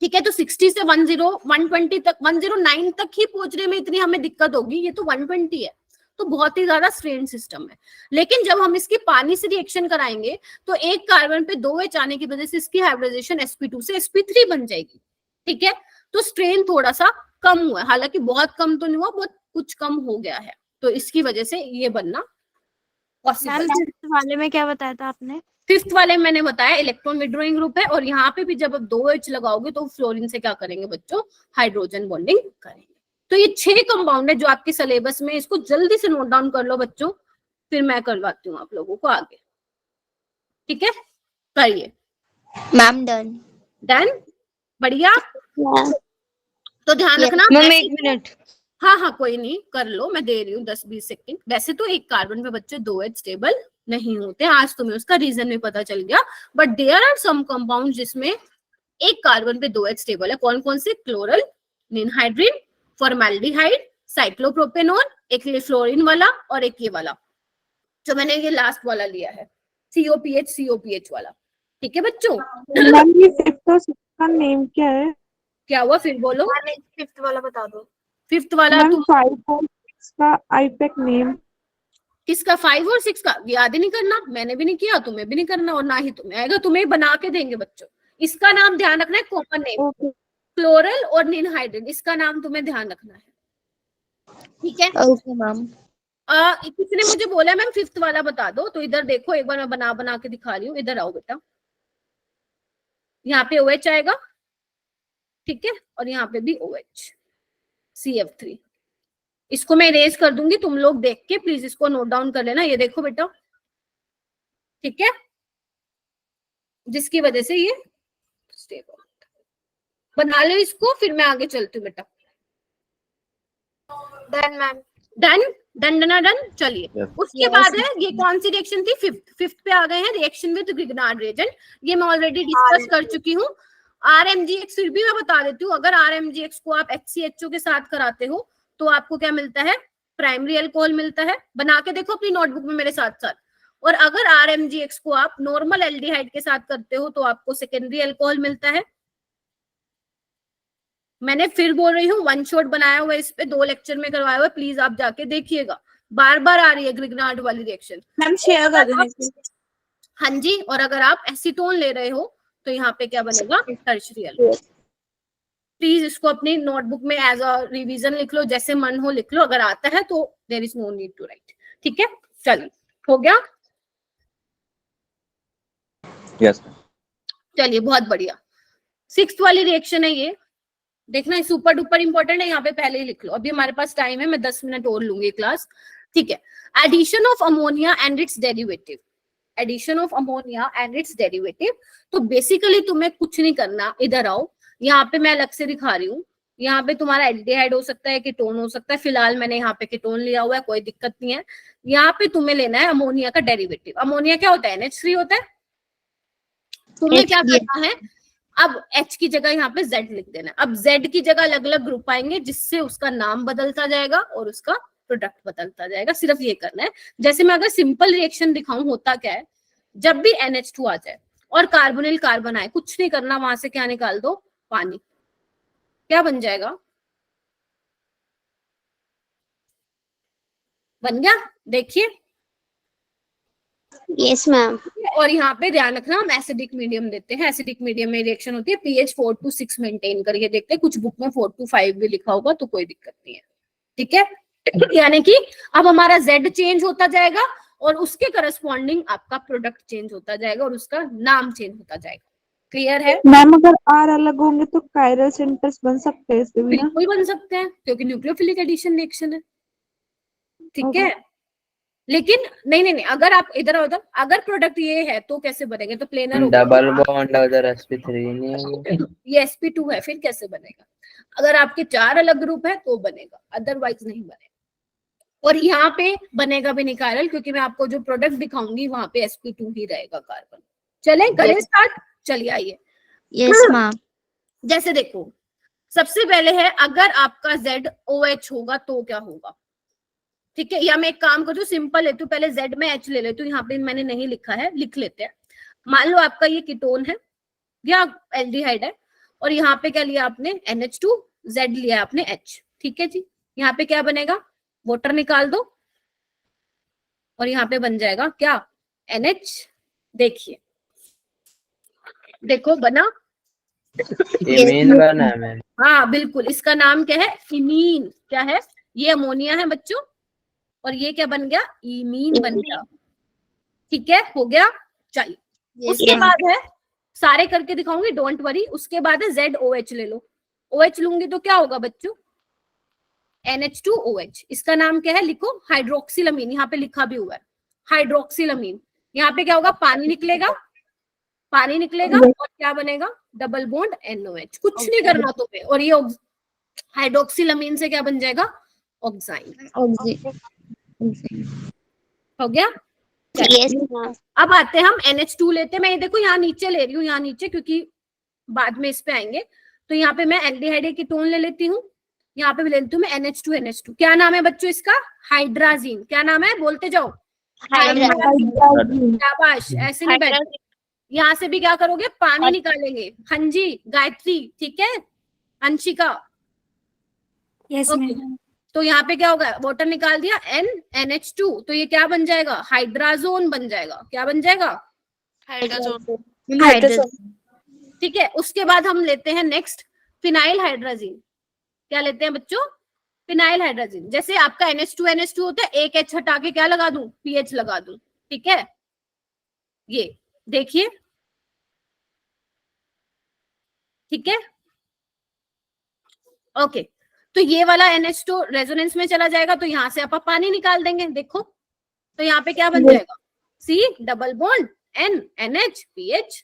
ठीक है, तो 60 से 120 तक, 109 तक ही पहुंचने में इतनी हमें दिक्कत होगी। ये तो 120 है, तो बहुत ही ज्यादा स्ट्रेन सिस्टम है। लेकिन जब हम इसकी पानी से रिएक्शन कराएंगे तो एक कार्बन पे 2 H आने की वजह से इसकी हाइब्रिडाइजेशन sp2 से sp3 बन जाएगी। ठीक है, तो स्ट्रेन थोड़ा सा कम हुआ है, हालांकि बहुत कम तो नहीं हुआ, बहुत कुछ कम हो गया है। तो इसकी वजह से ये बनना पॉसिबल है। वाले में क्या बताया था आपने? 5th वाले में मैंने बताया इलेक्ट्रॉन विड्रॉइंग ग्रुप है, और यहाँ पे भी जब आप 2 H लगाओगे तो फ्लोरीन से क्या करेंगे बच्चों? हाइड्रोजन बॉन्डिंग करेंगे। तो ये 6 कंपाउंड है जो आपके सिलेबस में, इसको जल्दी से नोट डाउन कर लो बच्चों, फिर मैं करवाती हूँ आप लोगों को आगे। ठीक है, करिए। Ma'am done. डन, बढ़िया। तो ध्यान रखना। Ma'am 1 minute. हाँ, कोई नहीं, कर लो, मैं दे रही हूँ 10-20 सेकंड। वैसे तो एक कार्बन पे बच्चे 2 H स्टेबल नहीं होते, आज तुम्हें उसका रीजन भी पता चल गया। But there are some compound जिसमें एक कार्बन पे 2 H स्टेबल है। कौन कौन से? क्लोरल, निनहाइड्रिन, फॉर्मेल्डिहाइड, साइक्लोप्रोपेनॉन, एक ये फ्लोरीन वाला और एक ये वाला जो मैंने ये लास्ट वाला लिया है, COPH वाला। ठीक है बच्चों। मैम ये 5th और 6th का नेम क्या है? क्या हुआ? फिर बोलो। 5th वाला बता दो। 5th वाला मैम तुम 5 और 6 का आईपैक नेम किसका? 5 और 6 का याद ही नहीं करना, मैंने भी नहीं किया, तुम्हें भी नहीं करना, और ना ही तुम्हें आएगा, तुम्हें बना के देंगे बच्चों। इसका नाम ध्यान रखना है, कॉमन नेम क्लोरल और निनहाइड्रिन, इसका नाम तुम्हें ध्यान रखना है। ठीक है, ओके मैम। किसी ने मुझे बोला मैम 5th वाला बता दो, तो इधर देखो एक बार मैं बना के दिखा रही हूँ। इधर आओ बेटा, यहाँ पे OH आएगा। ठीक है, और यहाँ पे भी OH, CF3। इसको मैं इरेज कर दूंगी, तुम लोग देख के प्लीज इसको नोट डाउन कर लेना। ये देखो बेटा, ठीक है, जिसकी वजह से ये स्टेबल। बना लो इसको, फिर मैं आगे चलती हूँ बेटा। Done ma'am. डन। चलिए, उसके बाद है ये कौन सी रिएक्शन थी? 5th पे आ गए हैं, रिएक्शन विद ग्रिग्नार्ड रिएजेंट। ये मैं ऑलरेडी डिस्कस कर चुकी हूँ। RMGX फिर भी मैं बता देती हूँ। अगर RMGX को आप HCHO के साथ कराते हो तो आपको क्या मिलता है? प्राइमरी अल्कोहल मिलता है। बना के देखो अपनी नोटबुक में मेरे साथ साथ। और अगर RMGX को आप नॉर्मल एल्डिहाइड के साथ करते हो तो आपको सेकेंडरी अल्कोहल मिलता है। मैंने फिर बोल रही हूँ, वन शॉट बनाया हुआ है इस पे, 2 लेक्चर में करवाया हुआ है, प्लीज आप जाके देखिएगा। बार बार आ रही है ग्रिग्नार्ड वाली रिएक्शन। मैम शेयर कर देना इसे। हाँ जी, और अगर आप एसीटोन ले रहे हो तो यहाँ पे क्या बनेगा, टर्शियल। प्लीज इसको अपनी नोटबुक में एज अ रिवीजन लिख लो, जैसे मन हो लिख लो, अगर आता है तो there is no need to write. ठीक है, चलिए हो गया। यस चलिए बहुत बढ़िया। 6th वाली रिएक्शन है ये, देखना सुपर डुपर इंपॉर्टेंट है, यहाँ पे पहले ही लिख लो। अभी हमारे पास टाइम है, मैं 10 मिनट और लूंगी क्लास। ठीक है, addition of ammonia and its derivative. Addition of ammonia and its derivative. तो बेसिकली तुम्हें कुछ नहीं करना, इधर आओ, यहाँ पे मैं अलग से दिखा रही हूँ। यहाँ पे तुम्हारा एल्डिहाइड हो सकता है, कीटोन हो सकता है, फिलहाल मैंने यहाँ पे कीटोन लिया हुआ है, कोई दिक्कत नहीं है। यहाँ पे तुम्हें लेना है अमोनिया का डेरिवेटिव। अमोनिया क्या होता है, NH3 होता है। तुम्हें क्या करना है, अब H की जगह यहाँ पे Z लिख देना है। अब Z की जगह अलग अलग ग्रुप आएंगे, जिससे उसका नाम बदलता जाएगा और उसका प्रोडक्ट बदलता जाएगा। सिर्फ ये करना है। जैसे मैं अगर सिंपल रिएक्शन दिखाऊं, होता क्या है, जब भी NH2 आ जाए और कार्बोनिल कार्बन आए, कुछ नहीं करना, वहां से क्या निकाल दो, पानी। क्या बन जाएगा, बन गया, देखिए। Yes ma'am. और यहाँ पे ध्यान रखना, हम एसिडिक मीडियम देते हैं। एसिडिक मीडियम में रिएक्शन होती है pH 4 to 6 मेंटेन करके देखते हैं। कुछ बुक में 4 to 5 भी लिखा होगा, तो कोई दिक्कत नहीं है। ठीक है, यानी कि अब हमारा Z चेंज होता जाएगा और उसके करस्पॉन्डिंग आपका प्रोडक्ट चेंज होता जाएगा और उसका नाम चेंज होता जाएगा। क्लियर है मैम अगर R अलग होंगे तो कायरल सेंटर्स बन सकते हैं इससे भी ना? बिल्कुल बन सकते हैं, क्योंकि न्यूक्लियोफिलिक एडिशन रिएक्शन है। ठीक Okay. है, लेकिन नहीं, अगर आप इधर आओ, अगर प्रोडक्ट ये है तो कैसे बनेंगे, तो प्लेनर होगा। डबल बॉन्ड उधर sp3 नहीं है, ये sp2 है, फिर कैसे बनेगा। अगर आपके 4 अलग ग्रुप है तो बनेगा, अदरवाइज नहीं बनेगा। और यहाँ पे बनेगा भी नहीं कायरल, क्योंकि मैं आपको जो प्रोडक्ट दिखाऊंगी वहां पे sp2 ही रहेगा कार्बन। चले करें स्टार्ट, चलिए आइए। Yes ma'am. जैसे देखो, सबसे पहले है, अगर आपका ZOH होगा तो क्या होगा। ठीक है, या मैं एक काम करती हूँ, सिंपल लेती हूँ, पहले Z में H ले लेती हूँ। यहाँ पे मैंने नहीं लिखा है, लिख लेते हैं। मान लो आपका ये कीटोन है या एल्डिहाइड है, और यहाँ पे क्या लिया आपने, NH2, Z लिया आपने H। ठीक है जी, यहाँ पे क्या बनेगा, वाटर निकाल दो और यहाँ पे बन जाएगा क्या, NH। देखिए, देखो बना, इमीन बना है मैम। हाँ बिल्कुल, इसका नाम क्या है, इमीन। क्या है, ये अमोनिया है बच्चों, और ये क्या बन गया, इमीन बन गया। ठीक है, हो गया। चलिए, उसके बाद है, सारे करके दिखाऊंगी, डोंट वरी। उसके बाद है ZOH ले लो। OH लूंगी तो क्या होगा बच्चों, NH2OH। इसका नाम क्या है, लिखो, हाइड्रोक्सिलमीन। यहाँ पे लिखा भी हुआ है हाइड्रोक्सिलमीन। यहाँ पे क्या होगा, पानी निकलेगा, पानी निकलेगा और क्या बनेगा, डबल बॉन्ड NOH। कुछ नहीं करना तुम्हें, और ये हाइड्रोक्सिलमीन से क्या बन जाएगा, ऑक्साइन। हो गया। Yes ma'am. अब आते हैं हम NH2 लेते हैं। मैं ये देखो यहाँ नीचे ले रही हूँ, यहाँ नीचे, क्योंकि बाद में इस पे आएंगे। तो यहाँ पे मैं एल्डिहाइड कीटोन ले लेती हूँ, यहाँ पे भी ले लेती हूँ मैं NH2। क्या नाम है बच्चों इसका, हाइड्राजीन। क्या नाम है, बोलते जाओ, शाबाश। ऐसे नहीं बैठ, यहाँ से भी क्या करोगे, पानी निकालेंगे। हाँ जी गायत्री, ठीक है, अंशिका। Yes ma'am. तो यहाँ पे क्या होगा, वाटर निकाल दिया, NH2, तो ये क्या बन जाएगा, हाइड्राजोन बन जाएगा। क्या बन जाएगा, हाइड्रोजन। ठीक है। उसके बाद हम लेते हैं नेक्स्ट, फिनाइल हाइड्राजीन। क्या लेते हैं बच्चों, फिनाइल हाइड्राजीन। जैसे आपका NH2 होता है, एक H हटा के क्या लगा दूं, PH लगा दूं। ठीक है, ये देखिए, ठीक है, ओके। तो ये वाला NH2 रेजोनेंस में चला जाएगा, तो यहां से आप पानी निकाल देंगे। देखो, तो यहाँ पे क्या बन जाएगा, C double bond N NH PH।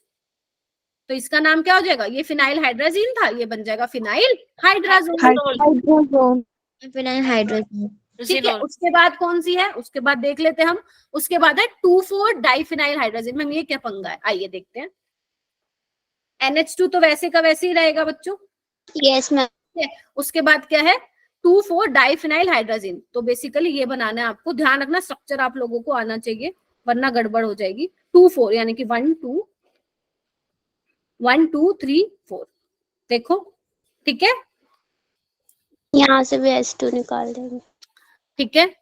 तो इसका नाम क्या हो जाएगा, ये फिनाइल हाइड्राजीन था, ये बन जाएगा फिनाइल हाइड्राजोन। Phenyl hydrogen. ठीक है, उसके बाद कौन सी है, उसके बाद देख लेते हैं हम। उसके बाद है 2,4 डाइफिनाइल हाइड्राजीन। मैम ये क्या पंगा है, आइए देखते हैं। NH2 तो वैसे का वैसे ही रहेगा बच्चों। Yes ma'am. उसके बाद क्या है, 2,4 डाइफिनाइल हाइड्राजीन। तो बेसिकली ये बनाना है आपको, ध्यान रखना स्ट्रक्चर आप लोगों को आना चाहिए, वरना गड़बड़ हो जाएगी। 2,4 यानी कि 1 2 3 4। देखो, ठीक है, यहाँ से भी H2 निकाल देंगे। ठीक है,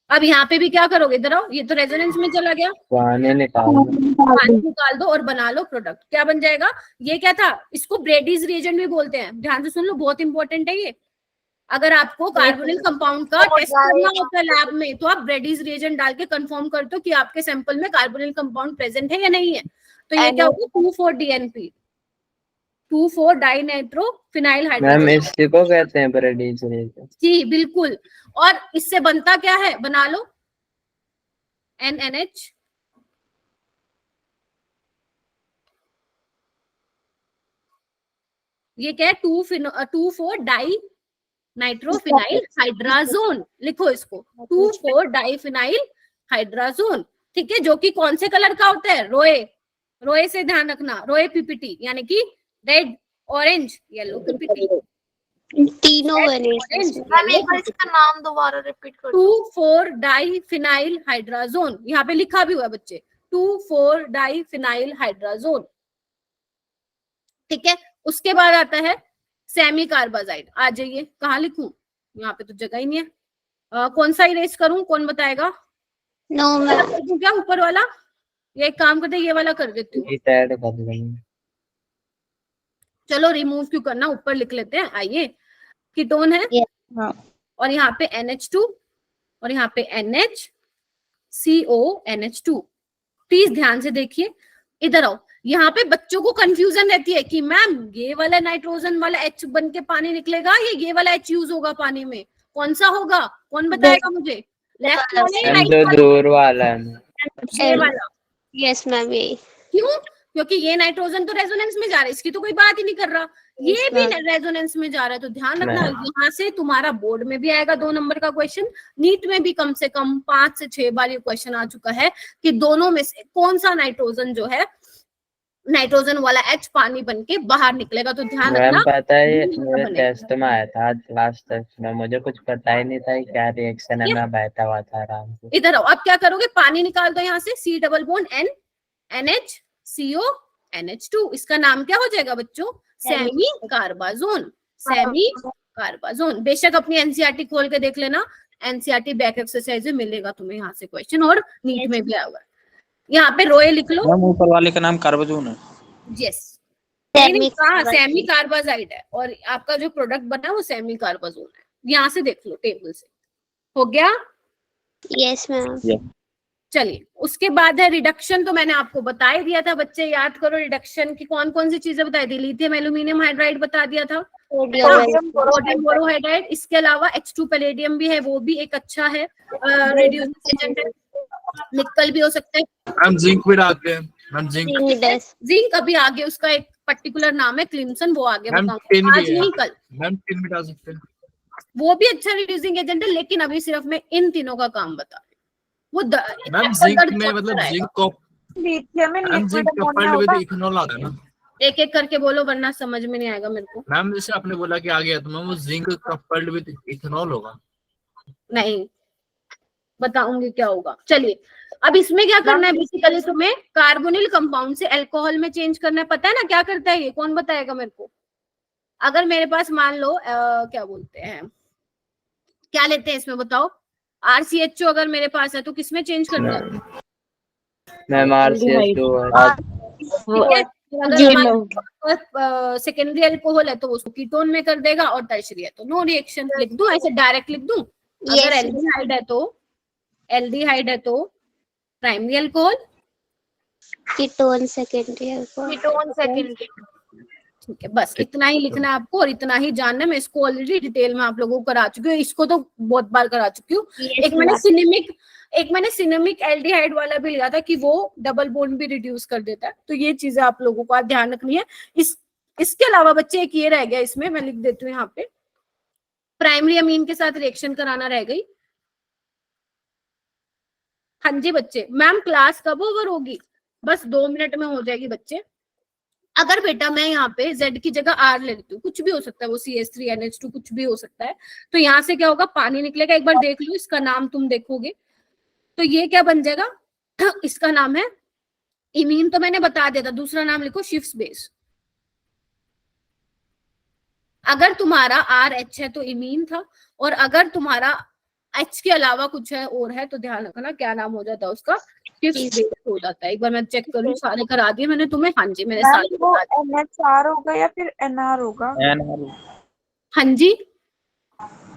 अब यहाँ पे भी क्या करोगे, इधर आओ, ये तो रेजोनेंस में चला गया, पानी निकाल दो। पानी निकाल दो और बना लो प्रोडक्ट। क्या बन जाएगा, ये क्या था, इसको ब्रेडीज रिएजेंट भी बोलते हैं, ध्यान से सुन लो, बहुत इंपॉर्टेंट है ये। अगर आपको कार्बोनिल कंपाउंड का टेस्ट करना होता है लैब में, तो आप ब्रेडीज रिएजेंट डाल के कंफर्म करते हो कि आपके सैंपल में कार्बोनिल कंपाउंड प्रेजेंट है या नहीं है। तो ये क्या होगा, 2,4-DNP, 2,4-डाइनाइट्रोफिनाइल मैम हाइड्रोजन। इसी को कहते हैं ब्रेडीज रिएजेंट। जी बिल्कुल, और इससे बनता क्या है, बना लो NNH, ये क्या है, 2,4-डाई नाइट्रोफिनाइल हाइड्राजोन, लिखो इसको 2,4-डाइफिनाइल हाइड्राजोन। ठीक है, जो कि कौन से कलर का होता है, रोए, रोए से ध्यान रखना, रोए पीपीटी यानी कि रेड, ऑरेंज, येलो पीपीटी, तीनों बने इसका नाम दोबारा रिपीट कर 2,4-डाइफिनाइल हाइड्राजोन, यहाँ पे लिखा भी हुआ है बच्चे, 2,4-डाइफिनाइल हाइड्राजोन। ठीक है, उसके बाद आता है सेमी कार्बाजाइड। आ जाइए, कहाँ लिखूं, यहाँ पे तो जगह ही नहीं है। कौन सा इरेज करूं, कौन बताएगा? नो मैम, क्या ऊपर वाला, ये एक काम करते, ये वाला कर देती हूँ। ऐड कर देंगे। चलो रिमूव क्यों करना, ऊपर लिख लेते हैं। आइए, कीटोन है हाँ। और यहाँ पे NH2 और यहाँ पे NHCONH2। प्लीज ध्यान से देखिए, इधर आओ। यहाँ पे बच्चों को कंफ्यूजन रहती है कि मैम ये वाला नाइट्रोजन वाला H बन के पानी निकलेगा, ये वाला H यूज होगा पानी में, कौन सा होगा, कौन बताएगा मुझे? लेफ्ट वाला या राइट जो वाला? दूर वाला है। ये वाला। यस मैम, यही। क्यों? क्योंकि ये नाइट्रोजन तो रेजोनेंस में जा रहा है, इसकी तो कोई बात ही नहीं कर रहा, ये भी रेजोनेंस में जा रहा है। तो ध्यान रखना, यहाँ से तुम्हारा बोर्ड में भी आएगा 2 नंबर का क्वेश्चन, नीट में भी कम से कम 5 से 6 बार ये क्वेश्चन आ चुका है कि दोनों में से कौन सा नाइट्रोजन जो है, नाइट्रोजन वाला H पानी बन के बाहर निकलेगा। तो ध्यान मैम रखना, पता है मेरे टेस्ट में आया था आज क्लास टेस्ट में, मुझे कुछ पता ही नहीं था कि क्या रिएक्शन है, मैं बैठा हुआ था आराम से। इधर आओ, अब क्या करोगे, पानी निकाल दो यहाँ से, C double bond N NH CO NH2, इसका नाम क्या हो जाएगा बच्चों, सेमी कार्बाजोन, सेमी कार्बाजोन। बेशक अपनी एनसीईआरटी खोल के देख लेना, एनसीईआरटी बैक एक्सरसाइज में मिलेगा तुम्हें यहाँ से क्वेश्चन, और नीट में भी आएगा। यहाँ पे रोए लिख लो, मैम ऊपर वाले का नाम कार्बाजोन है। यस, सेमी कार्बाजाइड है, और आपका जो प्रोडक्ट बना है वो सेमी कार्बाजोन है। यहाँ से देख लो टेबल से, हो गया? Yes ma'am. चलिए, उसके बाद है रिडक्शन। तो मैंने आपको बता ही दिया था बच्चे, याद करो रिडक्शन की कौन कौन सी चीजें बताई थी, लिथियम एल्यूमिनियम हाइड्राइड बता दिया था, सोडियम बोरोहाइड्राइड, इसके अलावा H2 पैलेडियम भी है, वो भी एक अच्छा है रेड्यूसिंग एजेंट है, निकल भी हो सकता है। मैम जिंक भी डालते हैं, मैम जिंक अभी आगे उसका एक पर्टिकुलर नाम है क्लिमसन, वो आगे मैम बताऊंगा, आज नहीं कल। मैम टिन भी डाल सकते हैं, वो भी अच्छा रिड्यूसिंग एजेंट है, लेकिन अभी सिर्फ मैं इन तीनों का काम बता रही हूँ। वो मैम जिंक में मतलब जिंक को लिथियम में ma'am zinc coupled with ethanol आता है ना, एक एक करके बोलो वरना समझ में नहीं आएगा मेरे को। मैम जैसे आपने बोला कि आ गया, तो मैम वो जिंक कपल्ड विद इथेनॉल होगा। नहीं बताऊंगी क्या होगा। चलिए, अब इसमें क्या करना है, बेसिकली तुम्हें कार्बोनिल कंपाउंड से अल्कोहल में चेंज करना है। पता है ना क्या करता है ये, कौन बताएगा मेरे को? अगर मेरे पास मान लो क्या बोलते हैं, क्या लेते हैं इसमें बताओ, RCHO अगर मेरे पास है तो किसमें चेंज करना है? मैम RCH2 अगर सेकेंडरी अल्कोहल है तो उसको कीटोन में कर देगा, और टर्शरी है तो नो रिएक्शन। लिख दूं ऐसे डायरेक्ट लिख दूं? अगर एल्डिहाइड है तो primary alcohol, ketone secondary alcohol. ठीक है, बस इतना ही लिखना है आपको और इतना ही जानना है। मैं इसको ऑलरेडी डिटेल में आप लोगों को करा चुकी हूँ, इसको तो बहुत बार करा चुकी हूँ। एक मैंने सिनेमिक एल्डिहाइड वाला भी लिया था कि वो डबल बॉन्ड भी रिड्यूस कर देता है। तो ये चीजें आप लोगों को ध्यान रखनी है। इसके अलावा बच्चे एक ये रह गया, इसमें मैं लिख देती हूँ यहाँ पे, प्राइमरी अमीन के साथ रिएक्शन कराना रह गई। हाँ जी बच्चे, मैम क्लास कब ओवर होगी? बस 2 मिनट में हो जाएगी बच्चे। अगर बेटा मैं यहाँ पे Z की जगह R ले लेती हूँ, कुछ भी हो सकता है, वो CH3NH2 कुछ भी हो सकता है, तो यहाँ से क्या होगा, पानी निकलेगा। एक बार देख लो, इसका नाम तुम देखोगे तो ये क्या बन जाएगा, इसका नाम है इमीन, तो मैंने बता दिया था। दूसरा नाम लिखो शिफ्स बेस। अगर तुम्हारा आर एच है तो इमीन था, और अगर तुम्हारा एच के अलावा कुछ है और है तो ध्यान रखना क्या नाम हो जाता है उसका, शिफ्ट बेस हो जाता है। एक बार मैं चेक कर लूं, सारे करा दिए मैंने तुम्हें। हाँ जी मैंने सारे वो बता दिए। NHR होगा या फिर NR होगा? हाँ जी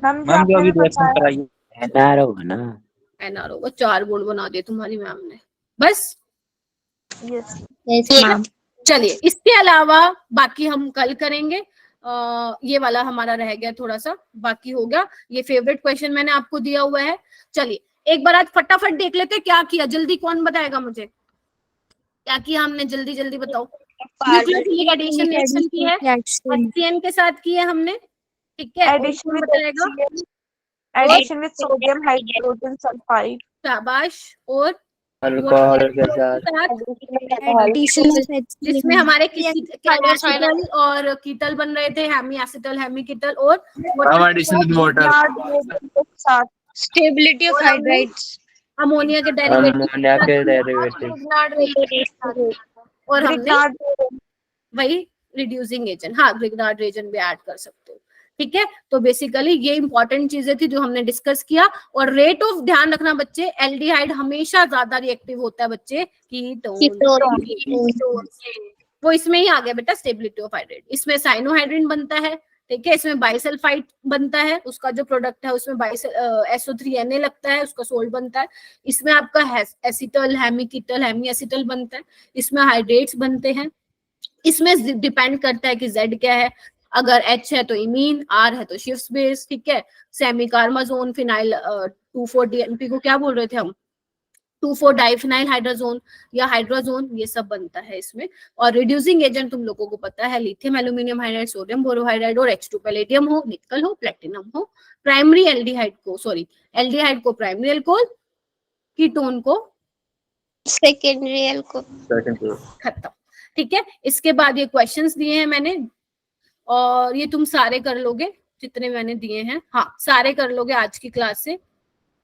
मैम जो मैम जो आपने अभी रिएक्शन बताया कराई एनआर होगा ना। एनआर होगा। 4 गुण बना दिए तुम्हारी मैम ने बस। Yes yes ma'am. चलिए इसके अलावा बाकी हम कल करेंगे। ये वाला हमारा रह गया थोड़ा सा, बाकी हो गया। ये फेवरेट क्वेश्चन मैंने आपको दिया हुआ है। चलिए एक बार आज फटाफट देख लेते क्या किया, जल्दी कौन बताएगा मुझे क्या किया हमने, जल्दी जल्दी बताओ। न्यूक्लियोफिलिक एडिशन रिएक्शन की है, HCN के साथ की है हमने, ठीक है। और एडिशन कौन विद बताएगा? Addition with sodium hydrogen sulphide. शाबाश। और अल्कोहल के साथ जिसमें हमारे एसिटल और कीटल बन रहे थे, हेमी एसिटल हेमी कीटल, और अब addition with water, stability of hydrides, ammonia के डेरिवेटिव, अमोनिया के डेरिवेटिव, और हमने वही रिड्यूसिंग एजेंट, हाँ ग्रिग्नार्ड एजेंट भी ऐड कर सकते हो, ठीक है। तो बेसिकली ये इंपॉर्टेंट चीजें थी जो हमने डिस्कस किया। और रेट ऑफ, ध्यान रखना बच्चे, एल्डिहाइड हमेशा ज्यादा रिएक्टिव होता है बच्चे कीटोन। वो इसमें ही आ गया बेटा, स्टेबिलिटी ऑफ हाइड्रेट। इसमें साइनोहाइड्रिन बनता है, ठीक है। इसमें बाइसल्फाइड बनता है, उसका जो प्रोडक्ट है उसमें SO3Na लगता है, उसका सोल्ट बनता है। इसमें आपका एसिटल हेमी कीटल हेमी एसिटल बनता है। इसमें हाइड्रेट्स बनते हैं। इसमें डिपेंड करता है कि Z क्या है, अगर H है तो इमीन, R है तो शिफ्ट बेस, ठीक है। सेमी कार्माजोन, फिनाइल 2,4-DNP को क्या बोल रहे थे हम, 2,4-डाइफिनाइल हाइड्रोजोन या हाइड्रोजोन, ये सब बनता है इसमें। और रिड्यूसिंग एजेंट तुम लोगों को पता है, lithium aluminium hydride, sodium borohydride, और H2 पैलेडियम हो, निकल हो, प्लेटिनम हो। प्राइमरी एल्डिहाइड को, सॉरी एल्डिहाइड को प्राइमरी अल्कोहल, कीटोन को सेकेंडरी अल्कोहल। खत्म, ठीक है। इसके बाद ये क्वेश्चंस दिए हैं मैंने, और ये तुम सारे कर लोगे जितने मैंने दिए हैं, हाँ सारे कर लोगे आज की क्लास से,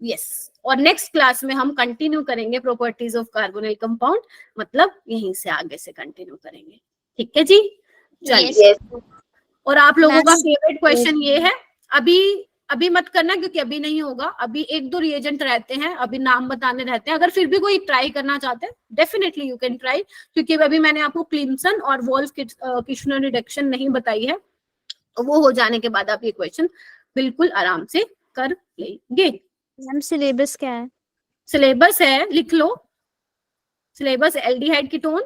यस। और नेक्स्ट क्लास में हम कंटिन्यू करेंगे प्रॉपर्टीज ऑफ कार्बोनिल कंपाउंड, मतलब यहीं से आगे से कंटिन्यू करेंगे, ठीक है जी। चलिए और आप लोगों का फेवरेट क्वेश्चन ये है, अभी मत करना क्योंकि अभी नहीं होगा, अभी 1-2 रिएजेंट रहते हैं, अभी नाम बताने रहते हैं। अगर फिर भी कोई ट्राई करना चाहते हैं डेफिनेटली यू कैन ट्राई, क्योंकि अभी मैंने आपको क्लिम्सन और वोल्फ किश्नर रिडक्शन नहीं बताई है, तो वो हो जाने के बाद आप ये क्वेश्चन बिल्कुल आराम से कर लेंगे। मैम सिलेबस क्या है? सिलेबस है, लिख लो। Syllabus aldehyde ketone,